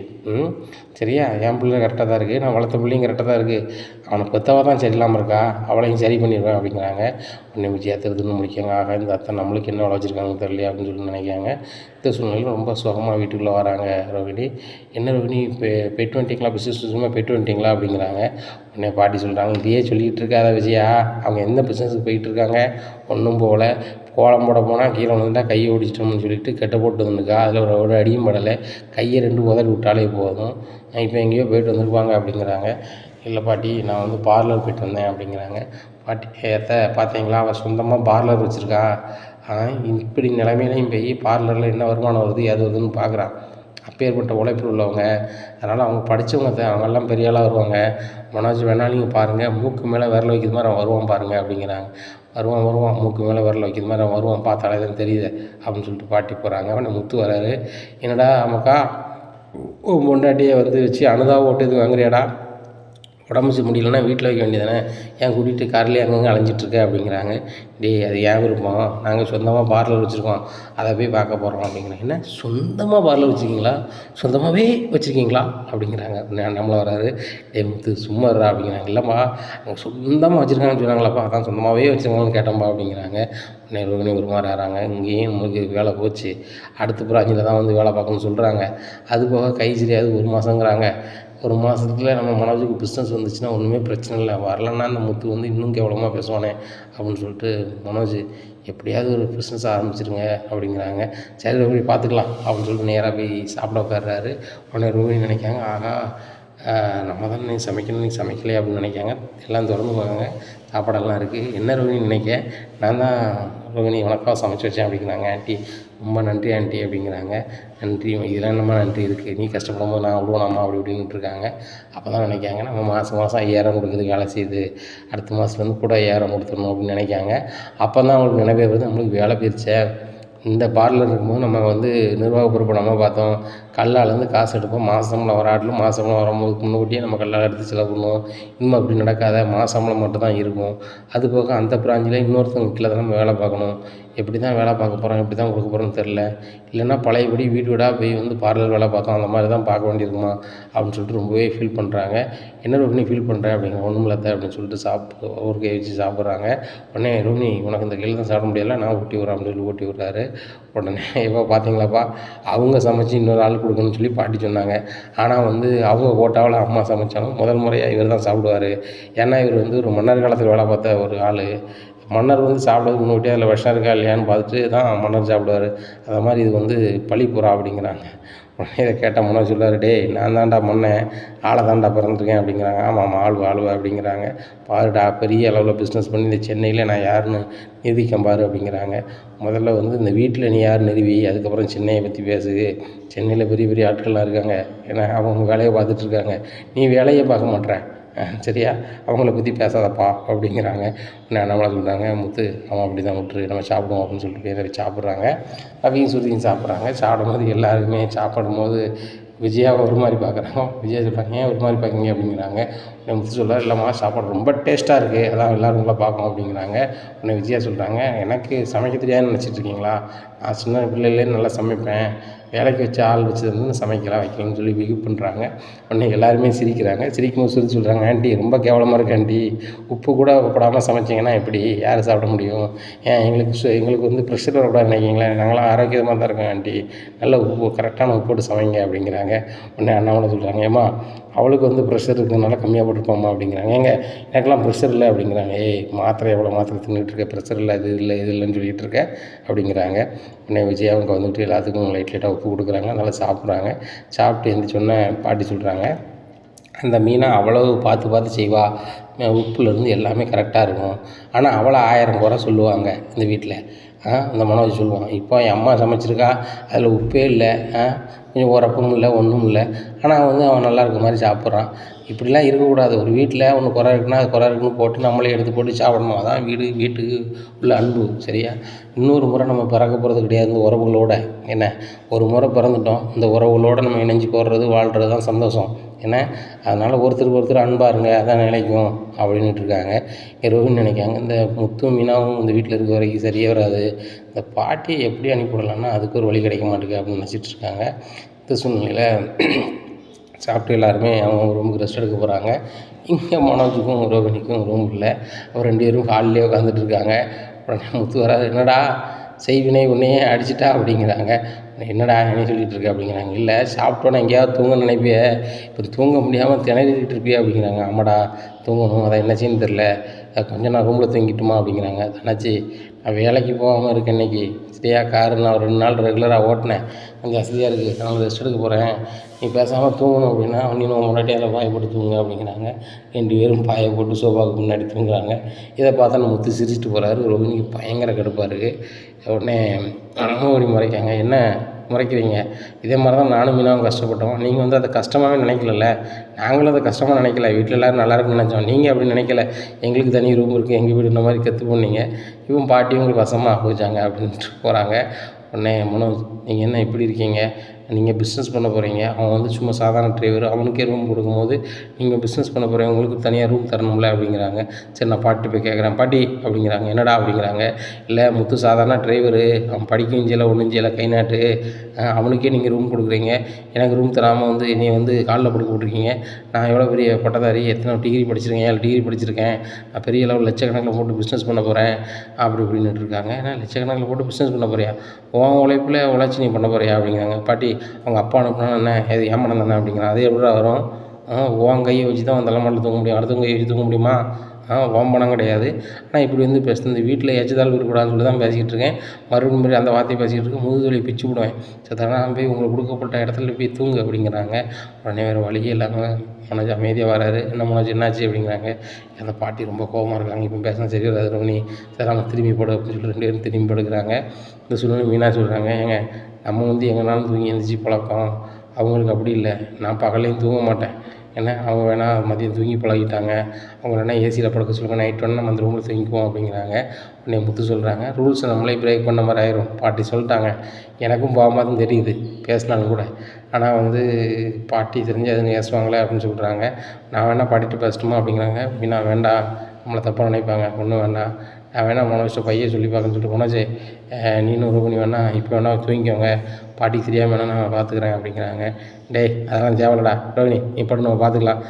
சரியா, என் பிள்ளை கரெக்டாக தான் இருக்குது, நான் வளர்த்த பிள்ளையும் கரெக்டாக தான் இருக்குது, அவனை பெற்றவ தான் சரியில்லாமல் இருக்கா, அவளையும் சரி பண்ணிடுவேன் அப்படிங்கிறாங்க. உடனே விஜயா திருதுன்னு முடிக்காங்க. ஆகா இந்த அத்தை நம்மளுக்கு என்ன வளர்ச்சிருக்காங்க தெரியலையா அப்படின்னு சொல்லி நினைக்காங்க. இந்த சூழ்நிலையில் ரொம்ப சுகமாக வீட்டுக்குள்ளே வராங்க ரோகிணி. என்ன ரோகிணி போய்ட்டு வந்துட்டிங்களா, பிஸ்னஸ் போய்ட்டு வந்துட்டிங்களா அப்படிங்கிறாங்க. உடனே பாட்டி சொல்கிறாங்க, இதையே சொல்லிக்கிட்டு இருக்காத விஜயா, அவங்க எந்த பிஸ்னஸுக்கு போயிட்டுருக்காங்க, ஒன்றும் போகல, கோலம் போட போனால் கீழே விழுந்துட்டா கையை ஒடிச்சிட்டோம்னு சொல்லிட்டு கெட்ட போட்டு வந்துருக்கா, அதில் ஒரு அடியும் படலை, கையை 2 உதறி விட்டாலே போதும், இப்போ எங்கேயோ போய்ட்டு வந்துருப்பாங்க அப்படிங்கிறாங்க. இல்லை பாட்டி நான் வந்து பார்லர் போய்ட்டு வந்தேன் அப்படிங்கிறாங்க. பாட்டி ஏத்த பார்த்தீங்களா, அவள் சொந்தமாக பார்லர் வச்சுருக்கா, ஆனால் இப்படி நிலைமையிலையும் போய் பார்லரில் என்ன வருமானம் வருது ஏது வருதுன்னு பார்க்குறான். அப்பேற்பட்ட உழைப்பு உள்ளவங்க, அதனால் அவங்க படித்தவங்க தான், அவங்கெல்லாம் பெரிய ஆளாக வருவாங்க. மனோஜ் வேணாலும் நீங்கள் பாருங்கள், மூக்கு மேலே விரல் வைக்கிற மாதிரி அவன் வருவான் பாருங்கள் அப்படிங்கிறாங்க. வருவான் மூக்கு மேலே விரல் வைக்கிற மாதிரி அவன் வருவான், பார்த்தாலே தான் தெரியுது அப்படின்னு சொல்லிட்டு பாட்டி போகிறாங்க. அவனை முத்து வராரு. என்னடா ஆமாக்கா, பொண்டாட்டியை வந்து வச்சு அனுதாவை ஓட்டு இது வாங்குறியாடா, உடம்பு முடியலன்னா வீட்டில் வைக்க வேண்டியதானே, ஏன் கூட்டிகிட்டு கார்லேயே அங்கங்கே அலைஞ்சிட்ருக்க அப்படிங்கிறாங்க. அது ஏன் விருப்பம், நாங்கள் சொந்தமாக பார்லர் வச்சுருக்கோம், அதை போய் பார்க்க போகிறோம் அப்படிங்கிறாங்க. என்ன சொந்தமாக பார்லர் வச்சுருக்கீங்களா, சொந்தமாகவே வச்சுருக்கீங்களா அப்படிங்கிறாங்க. நம்மளை வராரு, முத்து சும்மா இருறா அப்படிங்கிறாங்க. இல்லைம்மா அவங்க சொந்தமாக வச்சுருக்காங்கன்னு சொன்னாங்களாப்பா, அதான் சொந்தமாகவே வச்சுருக்காங்கன்னு கேட்டோம்ப்பா அப்படிங்கிறாங்க. உடனே ரோகிணி ஒரு மாதிரி ஆகிறாங்க. இங்கேயும் நம்மளுக்கு வேலை போச்சு, அடுத்த பிராஞ்சில் தான் வந்து வேலை பார்க்கணும்னு சொல்கிறாங்க, அது போக கை சரியாது 1 மாதங்கிறாங்க. 1 மாதத்துல நம்ம மனோஜுக்கு பிஸ்னஸ் வந்துச்சுன்னா ஒன்றுமே பிரச்சனை இல்லை, வரலன்னா அந்த முத்து வந்து இன்னும் கேவலமாக பேசுவானே அப்படின்னு சொல்லிட்டு, மனோஜ் எப்படியாவது ஒரு பிஸ்னஸ் ஆரம்பிச்சிருங்க அப்படிங்கிறாங்க. சரி ரோகிணி பார்த்துக்கலாம் அப்படின்னு சொல்லிட்டு நேராக போய் சாப்பிட போயிடுறாரு. உடனே ரோகிணி நினைக்காங்க, ஆகா நம்ம தான் நீ சமைக்கணும், நீ சமைக்கலையே அப்படின்னு நினைக்காங்க. எல்லாம் திறந்து பார்க்காங்க, சாப்பாடெல்லாம் இருக்குது. என்ன ரோகிணி நினைக்க, நான் தான் ரோகிணி உனக்காக சமைச்சு வச்சேன் அப்படிங்கிறாங்க. ஆண்டி ரொம்ப நன்றி ஆண்டி அப்படிங்கிறாங்க. நன்றி, இதெல்லாம் என்னம்மா நன்றி இருக்குது, நீ கஷ்டப்படும் போது நான் விடுவேனாம்மா அப்படி இப்படின்ட்டு இருக்காங்க. அப்போ தான் நினைக்காங்க, நம்ம மாதம் 5000 கொடுக்குறது வேலை செய்யுது, அடுத்த மாதத்துலேருந்து கூட 5000 கொடுத்துடணும் அப்படின்னு நினைக்காங்க. அப்போ தான் அவங்களுக்கு நினைவே வருது, நம்மளுக்கு வேலை போயிடுச்சே, இந்த பார்லர் இருக்கும்போது நம்ம வந்து நிர்வாக பொறுப்பை நம்ம பார்த்தோம், கல்லாலேருந்து காசு எடுப்போம், மாதம்பளம் வர ஆட்டிலும் மாதம்பளம் வரும்போது முன்னுக்கூட்டியே நம்ம கல்லால் எடுத்து செலவு பண்ணுவோம். இன்னும் அப்படி நடக்காத, மாதம்பளம் மட்டும் தான் இருக்கும். அது போக அந்த பிராஞ்சில் இன்னொருத்தவங்க கீழே தான் நம்ம வேலை பார்க்கணும், எப்படி தான் வேலை பார்க்க போகிறோம், எப்படி தான் கொடுக்க போகிறோன்னு தெரில, இல்லைன்னா பழையபடி வீடு வீடாக போய் வந்து பார்லர் வேலை பார்த்தோம் அந்த மாதிரி தான் பார்க்க வேண்டியிருக்குமா அப்படின்னு சொல்லிட்டு ரொம்பவே ஃபீல் பண்ணுறாங்க. என்ன ரோகிணி ஃபீல் பண்ணுறேன் அப்படிங்கிற, ஒன்றும் இல்லை அப்படின்னு சொல்லிட்டு ஒரு கை வச்சு சாப்பிட்றாங்க. உடனே ரோகிணி உனக்கு இந்த கையில் தான் சாப்பிட முடியல, நான் ஊட்டி விட்றேன் அப்படின்னு சொல்லி ஊட்டி விட்றாரு. உடனே இப்போ பார்த்தீங்களாப்பா, அவங்க சமைச்சு இன்னொரு ஆள் கொடுக்கணும்னு சொல்லி பாட்டி சொன்னாங்க. ஆனால் வந்து அவங்க கோட்டாவில் அம்மா சமைச்சாலும் முதல் முறையாக இவர் தான் சாப்பிடுவார். ஏன்னா இவர் வந்து ஒரு மன்னர் காலத்தில் வேலை பார்த்த ஒரு ஆள், மன்னர் வந்து சாப்பிட்றதுக்கு முன்னாடியே அதில் விஷம் இருக்கா இல்லையான்னு பார்த்துட்டு தான் மன்னர் சாப்பிடுவார். அது மாதிரி இது வந்து பழிப்புறா அப்படிங்கிறாங்க. உடனே இதை கேட்ட மன்னர் சொல்கிறாரு, டேய் நான் தான்டா மன்னன், ஆளை தான்டா பிறந்திருக்கேன் அப்படிங்கிறாங்க. ஆமாம் ஆளுவ அப்படிங்கிறாங்க. பாருடா பெரிய அளவில் பிஸ்னஸ் பண்ணி இந்த சென்னையில் நான் யாருன்னு நிரூபிக்கேன் பாரு அப்படிங்கிறாங்க. முதல்ல வந்து இந்த வீட்டில் நீ யார் நிறுவி, அதுக்கப்புறம் சென்னையை பற்றி பேசு. சென்னையில் பெரிய பெரிய ஆட்கள்லாம் இருக்காங்க, ஏன்னா அவங்க வேலையை பார்த்துட்ருக்காங்க, நீ வேலையை பார்க்க மாட்ற, சரியா, அவங்கள பற்றி பேசாதப்பா அப்படிங்கிறாங்க. நம்மளை சொல்கிறாங்க, முத்து அவன் அப்படி தான் விட்டுரு, நம்ம சாப்பிடுவோம் அப்படின்னு சொல்லிட்டு பேர் சாப்பிட்றாங்க. அவங்க சுருதியும் சாப்பிட்றாங்க. சாப்பிடும்போது எல்லாருமே சாப்பிடும்போது விஜயாவை ஒரு மாதிரி பார்க்குறாங்க. விஜயா சொல்கிறாங்க, ஏன் ஒரு மாதிரி பார்க்குறீங்க அப்படிங்கிறாங்க. உடனே முத்து சொல்கிறார், இல்லைம்மா சாப்பாடு ரொம்ப டேஸ்ட்டாக இருக்குது, அதான் எல்லோரும் உங்களை பார்க்கணும் அப்படிங்கிறாங்க. உடனே விஜயா சொல்கிறாங்க, எனக்கு சமைக்க தெரியாதுன்னு நினச்சிட்ருக்கீங்களா, நான் சின்ன பிள்ளையிலேருந்து நல்லா சமைப்பேன், வேலைக்கு வச்ச ஆள் வச்சு வந்து சமைக்கலாம் வைக்கலாம்னு சொல்லி பிஹேவ் பண்ணுறாங்க. உடனே எல்லாருமே சிரிக்கிறாங்க. சிரிக்கும்போது சொல்லி சொல்கிறாங்க, ஆண்டி ரொம்ப கேவலமாக இருக்குது ஆண்டி, உப்பு கூட போடாமல் சமைச்சிங்கன்னா எப்படி, யார் சாப்பிட முடியும், ஏன் எங்களுக்கு வந்து ப்ரெஷர் வரக்கூடாது நினைக்கிங்களா, நாங்களாம் ஆரோக்கியமாக தான் இருக்கோம் ஆண்டி, நல்ல உப்பு கரெக்டான உப்பு போட்டு சமைங்க அப்படிங்கிறாங்க. உடனே அண்ணாமலை சொல்கிறாங்க, ஏம்மா அவளுக்கு வந்து ப்ரெஷர் இருக்கிறதுனால கம்மியாக போட்டுருப்போம்மா அப்படிங்கிறாங்க. ஏங்க எனக்கெல்லாம் ப்ரெஷர் இல்லை அப்படிங்கிறாங்க. மாத்திரை எவ்வளோ மாத்திரை தின்னுட்டு இருக்க, ப்ரெஷர் இல்லை இது இல்லை இது இல்லைன்னு சொல்லிகிட்டு இருக்க அப்படிங்கிறாங்க. உடனே விஜய் அவங்க வந்துட்டு எல்லாத்துக்கும் லைட்டாக உப்பு கொடுக்குறாங்க. நல்லா சாப்பிட்றாங்க. சாப்பிட்டு எழுந்திரிச்சோன்னே பாட்டி சொல்கிறாங்க, அந்த மீனை அவ்வளவு பார்த்து செய்வா, உப்புலேருந்து எல்லாமே கரெக்டாக இருக்கும், ஆனால் அவளை 1000 குறை சொல்லுவாங்க இந்த வீட்டில். அந்த மனோஜ் சொல்லுவான், இப்போ என் அம்மா சமைச்சிருக்கா, அதில் உப்பே இல்லை, கொஞ்சம் உரப்பும் இல்லை ஒன்றும் இல்லை, ஆனால் வந்து அவன் நல்லா இருக்க மாதிரி சாப்பிட்றான். இப்படிலாம் இருக்கக்கூடாது. ஒரு வீட்டில் ஒன்று குறை இருக்குன்னா அது குறை இருக்குன்னு போட்டு நம்மளே எடுத்து போட்டு சாப்பிடணும். அதான் வீட்டுக்கு உள்ள அன்பு, சரியா. இன்னொரு முறை நம்ம பிறக்க போகிறது கிடையாது இந்த உறவுகளோட. என்ன, ஒரு முறை பிறந்துட்டோம், இந்த உறவுகளோடு நம்ம இணைஞ்சு போடுறது வாழ்கிறது தான் சந்தோஷம். என்ன, அதனால் ஒருத்தருக்கு ஒருத்தர் அன்பாக இருங்க, அதான் நிலைக்கும் அப்படின்ட்டு இருக்காங்க. ரோஹிணி நினைக்காங்க, இந்த முத்தும் மீனாவும் இந்த வீட்டில் இருக்க வரைக்கும் சரியே வராது, இந்த பாட்டியை எப்படி அனுப்பிவிடலான்னா அதுக்கு ஒரு வழி கிடைக்க மாட்டேங்குது அப்படின்னு நினச்சிட்டு இருக்காங்க. இந்த சூழ்நிலையில் சாப்பிட்டு எல்லாருமே அவங்க ரூமுக்கு ரெஸ்ட் எடுக்க போகிறாங்க. இங்கே மனோஜுக்கும் ரோகிணிக்கும் ரூம் இல்லை. அவர் 2 பேரும் ஹால்லேயே உட்காந்துட்டு இருக்காங்க. உடனே முத்து வராது, என்னடா செய்வினை உன்னையே அடிச்சிட்டா அப்படிங்கிறாங்க. என்னடா என்ன சொல்லிகிட்டு இருக்க அப்படிங்கிறாங்க. இல்லை சாப்பிட்டோன்னே எங்கேயாவது தூங்க நினைப்பிய, இப்போ தூங்க முடியாமல் திணறிட்டு இருப்பியா அப்படிங்கிறாங்க. ஆமாடா தூங்கணும், அதை என்ன செய்யன்னு தெரில, கொஞ்சம் நான் ரூமில் தூங்கிட்டுமா அப்படிங்கிறாங்க. தன்னாச்சி நான் வேலைக்கு போகாமல் இருக்கேன் இன்றைக்கி, சரியா, காரு நான் ஒரு 2 நாள் ரெகுலராக ஓட்டினேன், கொஞ்சம் வசதியாக இருக்குது, நான் ரெஸ்ட் எடுக்க போகிறேன், நீ பேசாமல் தூங்கணும் அப்படின்னா நீ முன்னாடி அதில் பாயை போட்டு தூங்க அப்படிங்கிறாங்க. 2 பேரும் பாயை போட்டு சோஃபாவுக்கு முன்னாடி தூங்குறாங்க. இதை பார்த்தா நம்ம முத்து சிரிச்சிட்டு போகிறாரு. ரோஹிணிக்கு பயங்கர கடுப்பாக இருக்குது. உடனே ரோஹிணி முறைக்காங்க, என்ன முறைக்கிறீங்க, இதே மாதிரி தான் நானும் மீனாவும் கஷ்டப்பட்டோம், நீங்கள் வந்து அதை கஷ்டமாகவே நினைக்கல, நாங்களும் அதை கஷ்டமாக நினைக்கல, வீட்டில் எல்லோரும் நல்லா இருக்குன்னு நினச்சோம், நீங்கள் அப்படி நினைக்கல, எங்களுக்கு தனி ரூம் இருக்குது, எங்கள் வீடு இந்த மாதிரி கற்று போனீங்க, இவன் பாட்டி உங்களுக்கு வசமாக போச்சாங்க அப்படின்ட்டு போகிறாங்க. உடனே மனோஜ், நீங்கள் என்ன இப்படி இருக்கீங்க, நீங்கள் பிஸ்னஸ் பண்ண போகிறீங்க, அவன் வந்து சும்மா சாதாரண டிரைவர், அவனுக்கே ரூம் கொடுக்கும்போது நீங்கள் பிஸ்னஸ் பண்ண போகிறீங்க, உங்களுக்கு தனியாக ரூம் தரணும்ல அப்படிங்கிறாங்க. சரி நான் பாட்டி போய் கேட்குறேன், பாட்டி அப்படிங்கிறாங்க. என்னடா அப்படிங்கிறாங்க. இல்லை முத்து சாதாரண டிரைவரு, அவன் படிக்கவும் செய்யலை ஒன்றும் செய்யலை, கை நாட்டு, அவனுக்கே நீங்கள் ரூம் கொடுக்குறீங்க, எனக்கு ரூம் தராமல் வந்து என்னை வந்து காலில் படுக்க போட்டிருக்கீங்க, நான் எவ்வளோ பெரிய பட்டதாரி, எத்தனை டிகிரி படிச்சிருக்கேன், 7 டிகிரி படிச்சிருக்கேன், நான் பெரிய அளவு லட்சக்கணக்கில் போட்டு பிஸ்னஸ் பண்ண போகிறேன் அப்படி இப்படின்னுட்டு இருக்காங்க. ஏன்னா லட்சக்கணக்கில் போட்டு பிஸ்னஸ் பண்ண போறியா, உன் உழைப்பில் உழைச்சி நீ பண்ண போறியா அப்படிங்கிறாங்க. பாட்டி அவங்க அப்பா அனுப்புனா என்ன, அது ஏமாடம் தானே அப்படிங்கிறான். அது எப்படிடா வரும், உன் கையை வச்சு தான் அவன் தலைமாட்டில் தூங்க முடியும், அடுத்தவங்க கையை வச்சு தூங்க முடியுமா, ஓம் பணம் கிடையாது. ஆனால் இப்படி வந்து பேசுகிறது, இந்த வீட்டில் எச்சதால் இருக்கக்கூடாதுன்னு சொல்லி தான் பேசிக்கிட்டு இருக்கேன், மறுபடியும் அந்த வார்த்தையை பேசிக்கிட்டு இருக்கேன், முதுகுவலி பிச்சு விடுவேன், சத்தெல்லாம் போய் உங்களுக்கு கொடுக்கப்பட்ட இடத்துல போய் தூங்கு அப்படிங்கிறாங்க. உடனே வேறு வழியே இல்லாமல் மனோஜ் அமைதியாக வராரு. என்ன மனோஜ் என்னாச்சு அப்படிங்கிறாங்க. அந்த பாட்டி ரொம்ப கோபமாக இருக்காங்க, இப்போ பேசினா சரி வராது ரோஹிணி, சரி அவங்க திரும்பி போடு அப்படின்னு சொல்லிட்டு 2 பேரும் திரும்பி படுக்கிறாங்க. இந்த சூழ்நிலை மீனா சொல்கிறாங்க, ஏங்க நம்ம வந்து எங்கேனாலும் தூங்கி எழுந்திரிச்சி பழக்கம், அவங்களுக்கு அப்படி இல்லை, நான் பகல்லையும் தூங்க மாட்டேன், ஏன்னா அவங்க வேணால் மதியம் தூங்கி பழகிட்டாங்க, அவங்க வேணால் ஏசியில் படுக்க சொல்லுங்கள், நைட் வேணால் நம்ம அந்த ரூமில் தூங்கிக்குவோம் அப்படிங்கிறாங்க. உடனே முத்து சொல்கிறாங்க, ரூல்ஸை நம்மளே பிரேக் பண்ண மாதிரி ஆயிரும், பாட்டி சொல்லிட்டாங்க, எனக்கும் பாவமாக தான் தெரியுது பேசினாலும் கூட, ஆனால் வந்து பாட்டி தெரிஞ்சு அதுன்னு ஏசுவாங்களே அப்படின்னு சொல்கிறாங்க. நான் வேணால் பாட்டிகிட்ட பேசட்டுமா அப்படிங்கிறாங்க. மீனா வேண்டாம், நம்மளை தப்பாக நினைப்பாங்க, ஒன்றும் வேண்டாம், நான் வேணால் மனோஜ்ட்ட பையன் சொல்லி பார்க்கன்னு சொல்லிட்டு, மனோஜ் நீனும் ரூபணி வேணால் இப்போ வேணால் தூங்கிக்கோங்க, பாட்டிக்கு தெரியாமல் வேணால் நான் பார்த்துக்குறேன் அப்படிங்கிறாங்க. டேய் அதெல்லாம் தேவையில்லடா ரோஹிணி, நீ பட்டு நம்ம பார்த்துக்கலாம்,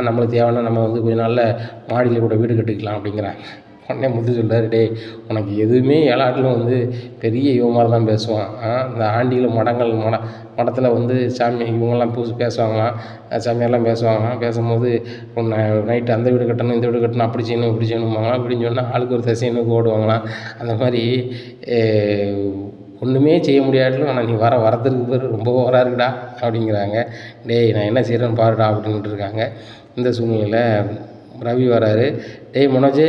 நம்மளுக்கு தேவைன்னா நம்ம வந்து கொஞ்சம் நாளில் மாடியில் கூட வீடு கட்டிக்கலாம் அப்படிங்கிறாங்க. உடனே முத்து சொல்கிறாரு, டேய் உனக்கு எதுவுமே ஏழாட்டிலும் வந்து பெரிய இவன் தான் பேசுவான். இந்த ஆண்டிகள் மடத்தில் வந்து சாமி இவங்கெல்லாம் பேசுவாங்களாம், சாமியார்லாம் பேசுவாங்களாம். பேசும்போது நைட்டு அந்த வீடு கட்டணும், இந்த வீடு கட்டணும், அப்படி செய்யணும், இப்படி செய்யணும்பாங்களாம். இப்படின்னு சொன்னால் ஆளுக்கு ஒரு திசைன்னு ஓடுவாங்களாம். அந்த மாதிரி ஒன்றுமே செய்ய முடியாட்டிலும் ஆனால் நீ வரத்துக்கு பேர் ரொம்ப ஓவராக இருக்குடா அப்படிங்கிறாங்க. டேய் நான் என்ன செய்கிறேன்னு பாருடா அப்படின்ட்டு இருக்காங்க. இந்த சூழ்நிலையில் ரவி வராரு. டேய் மனோஜ்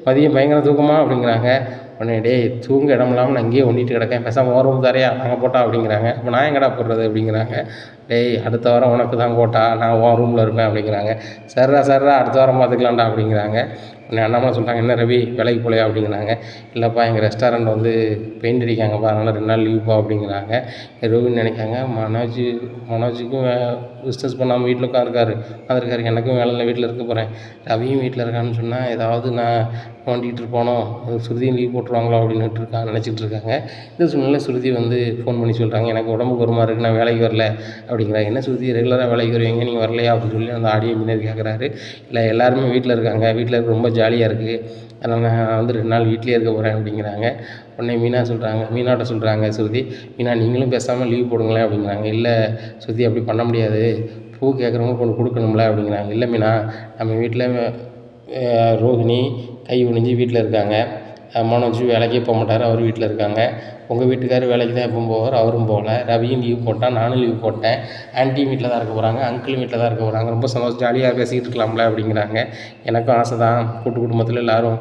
மதியம் பயங்கர தூக்கமா அப்படிங்கிறாங்க. உடனே டேய் தூங்க இடம் இல்லாமல் நான் இங்கேயே ஒண்டிட்டு கிடக்கேன், பேசாமல் ரூம் தரையா நாங்கள் போட்டா அப்படிங்கிறாங்க. அப்போ நான் எங்கடா போடுறது அப்படிங்கிறாங்க. டேய் அடுத்த வாரம் உனக்கு தான் கோட்டா, நான் உன் ரூமில் இருப்பேன் அப்படிங்கிறாங்க. சரிடா அடுத்த வாரம் பார்த்துக்கலாம்டா அப்படிங்கிறாங்க. உடனே அண்ணாமலை சொல்கிறாங்க, என்ன ரவி வேலைக்கு போகலையா அப்படிங்கிறாங்க. இல்லைப்பா எங்கள் ரெஸ்டாரண்ட் வந்து பெயிண்ட் அடிக்காங்கப்பா, அதனால் 2 நாள் லீவ்ப்பா அப்படிங்கிறாங்க. ரவின்னு நினைக்காங்க, மனோஜுக்கும் பிஸ்னஸ் பண்ணாமல் வீட்டில் உட்காந்துருக்காரு, எனக்கும் வேலை இல்லை, வீட்டில் இருக்க போகிறேன், ரவியும் வீட்டில் இருக்கான்னு சொன்னால் ஏதாவது நான் நோண்டிகிட்டு இருப்பானோ, சுருதியும் லீவ் போட்டுருவாங்களோ அப்படின்ட்டு நினச்சிட்டு இருக்காங்க. இந்த சூழ்நிலை சுருதி வந்து ஃபோன் பண்ணி சொல்கிறாங்க, எனக்கு உடம்புக்கு ஒரு மாதிரி இருக்குது, நான் வேலைக்கு வரல அப்படிங்கிறாங்க. என்ன சுருதி ரெகுலராக வேலைக்கு வருவீங்க, நீங்கள் வரலையா அப்படின்னு சொல்லி அந்த ஆடியோ இன்ஜினியர் கேட்குறாரு. இல்லை எல்லாருமே வீட்டில் இருக்காங்க, வீட்டில் இருக்க ரொம்ப ஜாலியாக இருக்குது, அதனால் நான் வந்து 2 நாள் வீட்டிலே இருக்க போகிறேன் அப்படிங்கிறாங்க. உடனே மீனாட்ட சொல்கிறாங்க சுருதி, மீனா நீங்களும் பேசாமல் லீவ் போடுங்களேன் அப்படிங்கிறாங்க. இல்லை சுருதி அப்படி பண்ண முடியாது, பூ கேட்குறவங்களுக்கு ஒன்று கொடுக்கணும்ல அப்படிங்கிறாங்க. இல்லை மீனா நம்ம வீட்டில் ரோஹிணி கை ஒடிஞ்சு வீட்டில் இருக்காங்க, மனோஜ் வேலைக்கே போக மாட்டார், அவர் வீட்டில் இருக்காங்க, உங்கள் வீட்டுக்காரர் வேலைக்கு தான் எப்பவும் போவார், அவரும் போகல, ரவியும் லீவ் போட்டான், நானும் லீவ் போட்டேன், ஆன்ட்டியும் வீட்டில் தான் இருக்க போகிறாங்க, அங்கிளும் வீட்டில் தான் இருக்க போகிறாங்க, ரொம்ப சந்தோஷம் ஜாலியாக பேசிக்கிட்டு இருக்கலாம்ல அப்படிங்கிறாங்க. எனக்கும் ஆசை தான், கூட்டு குடும்பத்தில் எல்லோரும்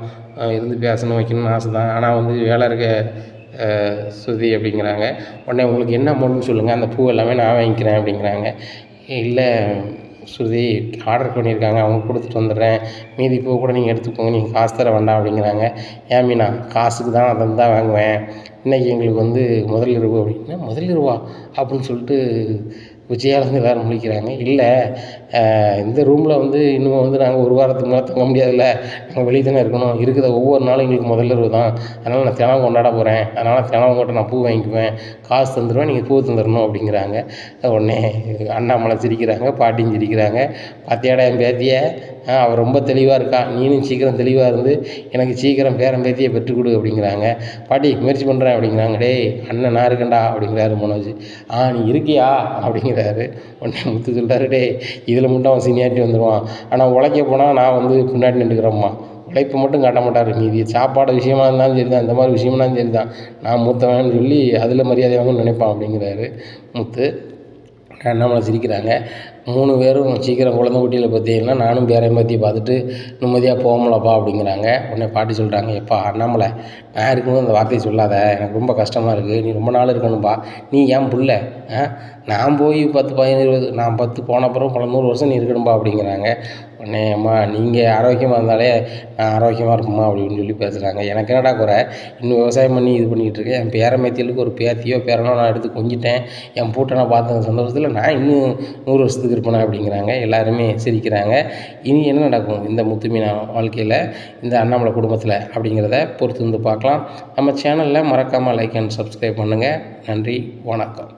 இருந்து பேசணும் வைக்கணும்னு ஆசை தான், ஆனால் வந்து வேலை இருக்க சுருதி அப்படிங்கிறாங்க. உடனே உங்களுக்கு என்ன அமௌண்ட்னு சொல்லுங்கள், அந்த பூ எல்லாமே நான் வாங்கிக்கிறேன் அப்படிங்கிறாங்க. இல்லை சுருதி ஆர்டர் பண்ணியிருக்காங்க, அவங்க கொடுத்துட்டு வந்துடுறேன், மீதி பூ கூட நீங்கள் எடுத்துக்கோங்க, நீங்கள் காசு தர வேண்டாம் அப்படிங்கிறாங்க. ஏன் மீனா காசுக்கு தான் அதை தான் வாங்குவேன், இன்றைக்கி எங்களுக்கு வந்து முதல் இரவு அப்படின்னா முதல் இரவா அப்படின்னு சொல்லிட்டு விஜயாலேருந்து எல்லோரும் முழிக்கிறாங்க. இல்லை இந்த ரூமில் வந்து இன்னும் வந்து நாங்கள் ஒரு வாரத்துக்கு மேலே தங்க முடியாதுல்ல, நாங்கள் வெளியே தானே இருக்கணும், இருக்கிற ஒவ்வொரு நாளும் எங்களுக்கு முதல் இரவு தான், அதனால் நான் தினம் கொண்டாட போகிறேன், அதனால் தினம் உங்கள்கிட்ட நான் பூ வாங்கிக்குவேன், காசு தந்துடுவேன், நீங்கள் பூ தந்துடணும் அப்படிங்கிறாங்க. உடனே அண்ணாமலை சிரிக்கிறாங்க, பாட்டியும் சிரிக்கிறாங்க. பார்த்தியாடா என் பேத்தியை, அவள் ரொம்ப தெளிவாக இருக்கா, நீனும் சீக்கிரம் தெளிவாக இருந்து எனக்கு சீக்கிரம் பேரன் பேத்தியை பெற்றுக் கொடு அப்படிங்கிறாங்க. பாட்டி முயற்சி பண்ணுறேன் அப்படிங்கிறாங்க. டேய் அண்ணன் நான் இருக்கேன்டா அப்படிங்கிறாரு மனோஜ். நீ இருக்கியா அப்படிங்கிறாரு. உடனே முத்து சொல்கிறாரு, டேய் இதில் மட்டும் அவன் சீனியாரிட்டி வந்துடுவான், ஆனால் உழைக்க போனால் நான் வந்து பின்னாடி நின்றுக்கிறேம்மா, உழைப்பு மட்டும் காட்ட மாட்டார், மீதி சாப்பாடு விஷயமா இருந்தாலும் சரி தான், இந்த மாதிரி விஷயம்னாலும் சரி தான், நான் மூத்தவன்னு சொல்லி அதில் மரியாதையாகவும் நினைப்பான் அப்படிங்கிறாரு முத்து. அண்ணாமலை சிரிக்கிறாங்க. 3 பேரும் சீக்கிரம் குழந்தை குட்டியில் பார்த்தீங்கன்னா நானும் பேரையும் பற்றி பார்த்துட்டு நிம்மதியாக போகமுலப்பா அப்படிங்கிறாங்க. உடனே பாட்டி சொல்கிறாங்க, எப்பா அண்ணாமலை நான் இருக்கும்போது அந்த வார்த்தையை சொல்லாத, எனக்கு ரொம்ப கஷ்டமாக இருக்குது, நீ ரொம்ப நாள் இருக்கணும்ப்பா, நீ ஏன் புள்ள, நான் போய் 10 15 20 நான் 10 போன அப்புறம் 100 வருஷம் நீ இருக்கணும்பா அப்படிங்கிறாங்க. உடனே அம்மா நீங்கள் ஆரோக்கியமாக இருந்தாலே நான் ஆரோக்கியமாக இருப்போம்மா அப்படின்னு சொல்லி பேசுகிறாங்க. எனக்கு என்னடா குறை, இன்னும் விவசாயம் பண்ணி இது பண்ணிக்கிட்டு இருக்கேன், என் பேரம்பேத்திகளுக்கு ஒரு பேத்தியோ பேரனோ நான் எடுத்து கொஞ்சிட்டேன், என் பூட்டை நான் பார்த்த சந்தோஷத்தில் நான் இன்னும் 100 வருஷத்துக்கு இருப்பேனா அப்படிங்கிறாங்க. எல்லாருமே சிரிக்கிறாங்க. இனி என்ன நடக்கும் இந்த முத்துமீனா வாழ்க்கையில், இந்த அண்ணாமலை குடும்பத்தில் அப்படிங்கிறத பொறுத்து வந்து பார்க்கலாம். நம்ம சேனலில் மறக்காமல் லைக் அண்ட் சப்ஸ்கிரைப் பண்ணுங்கள். நன்றி, வணக்கம்.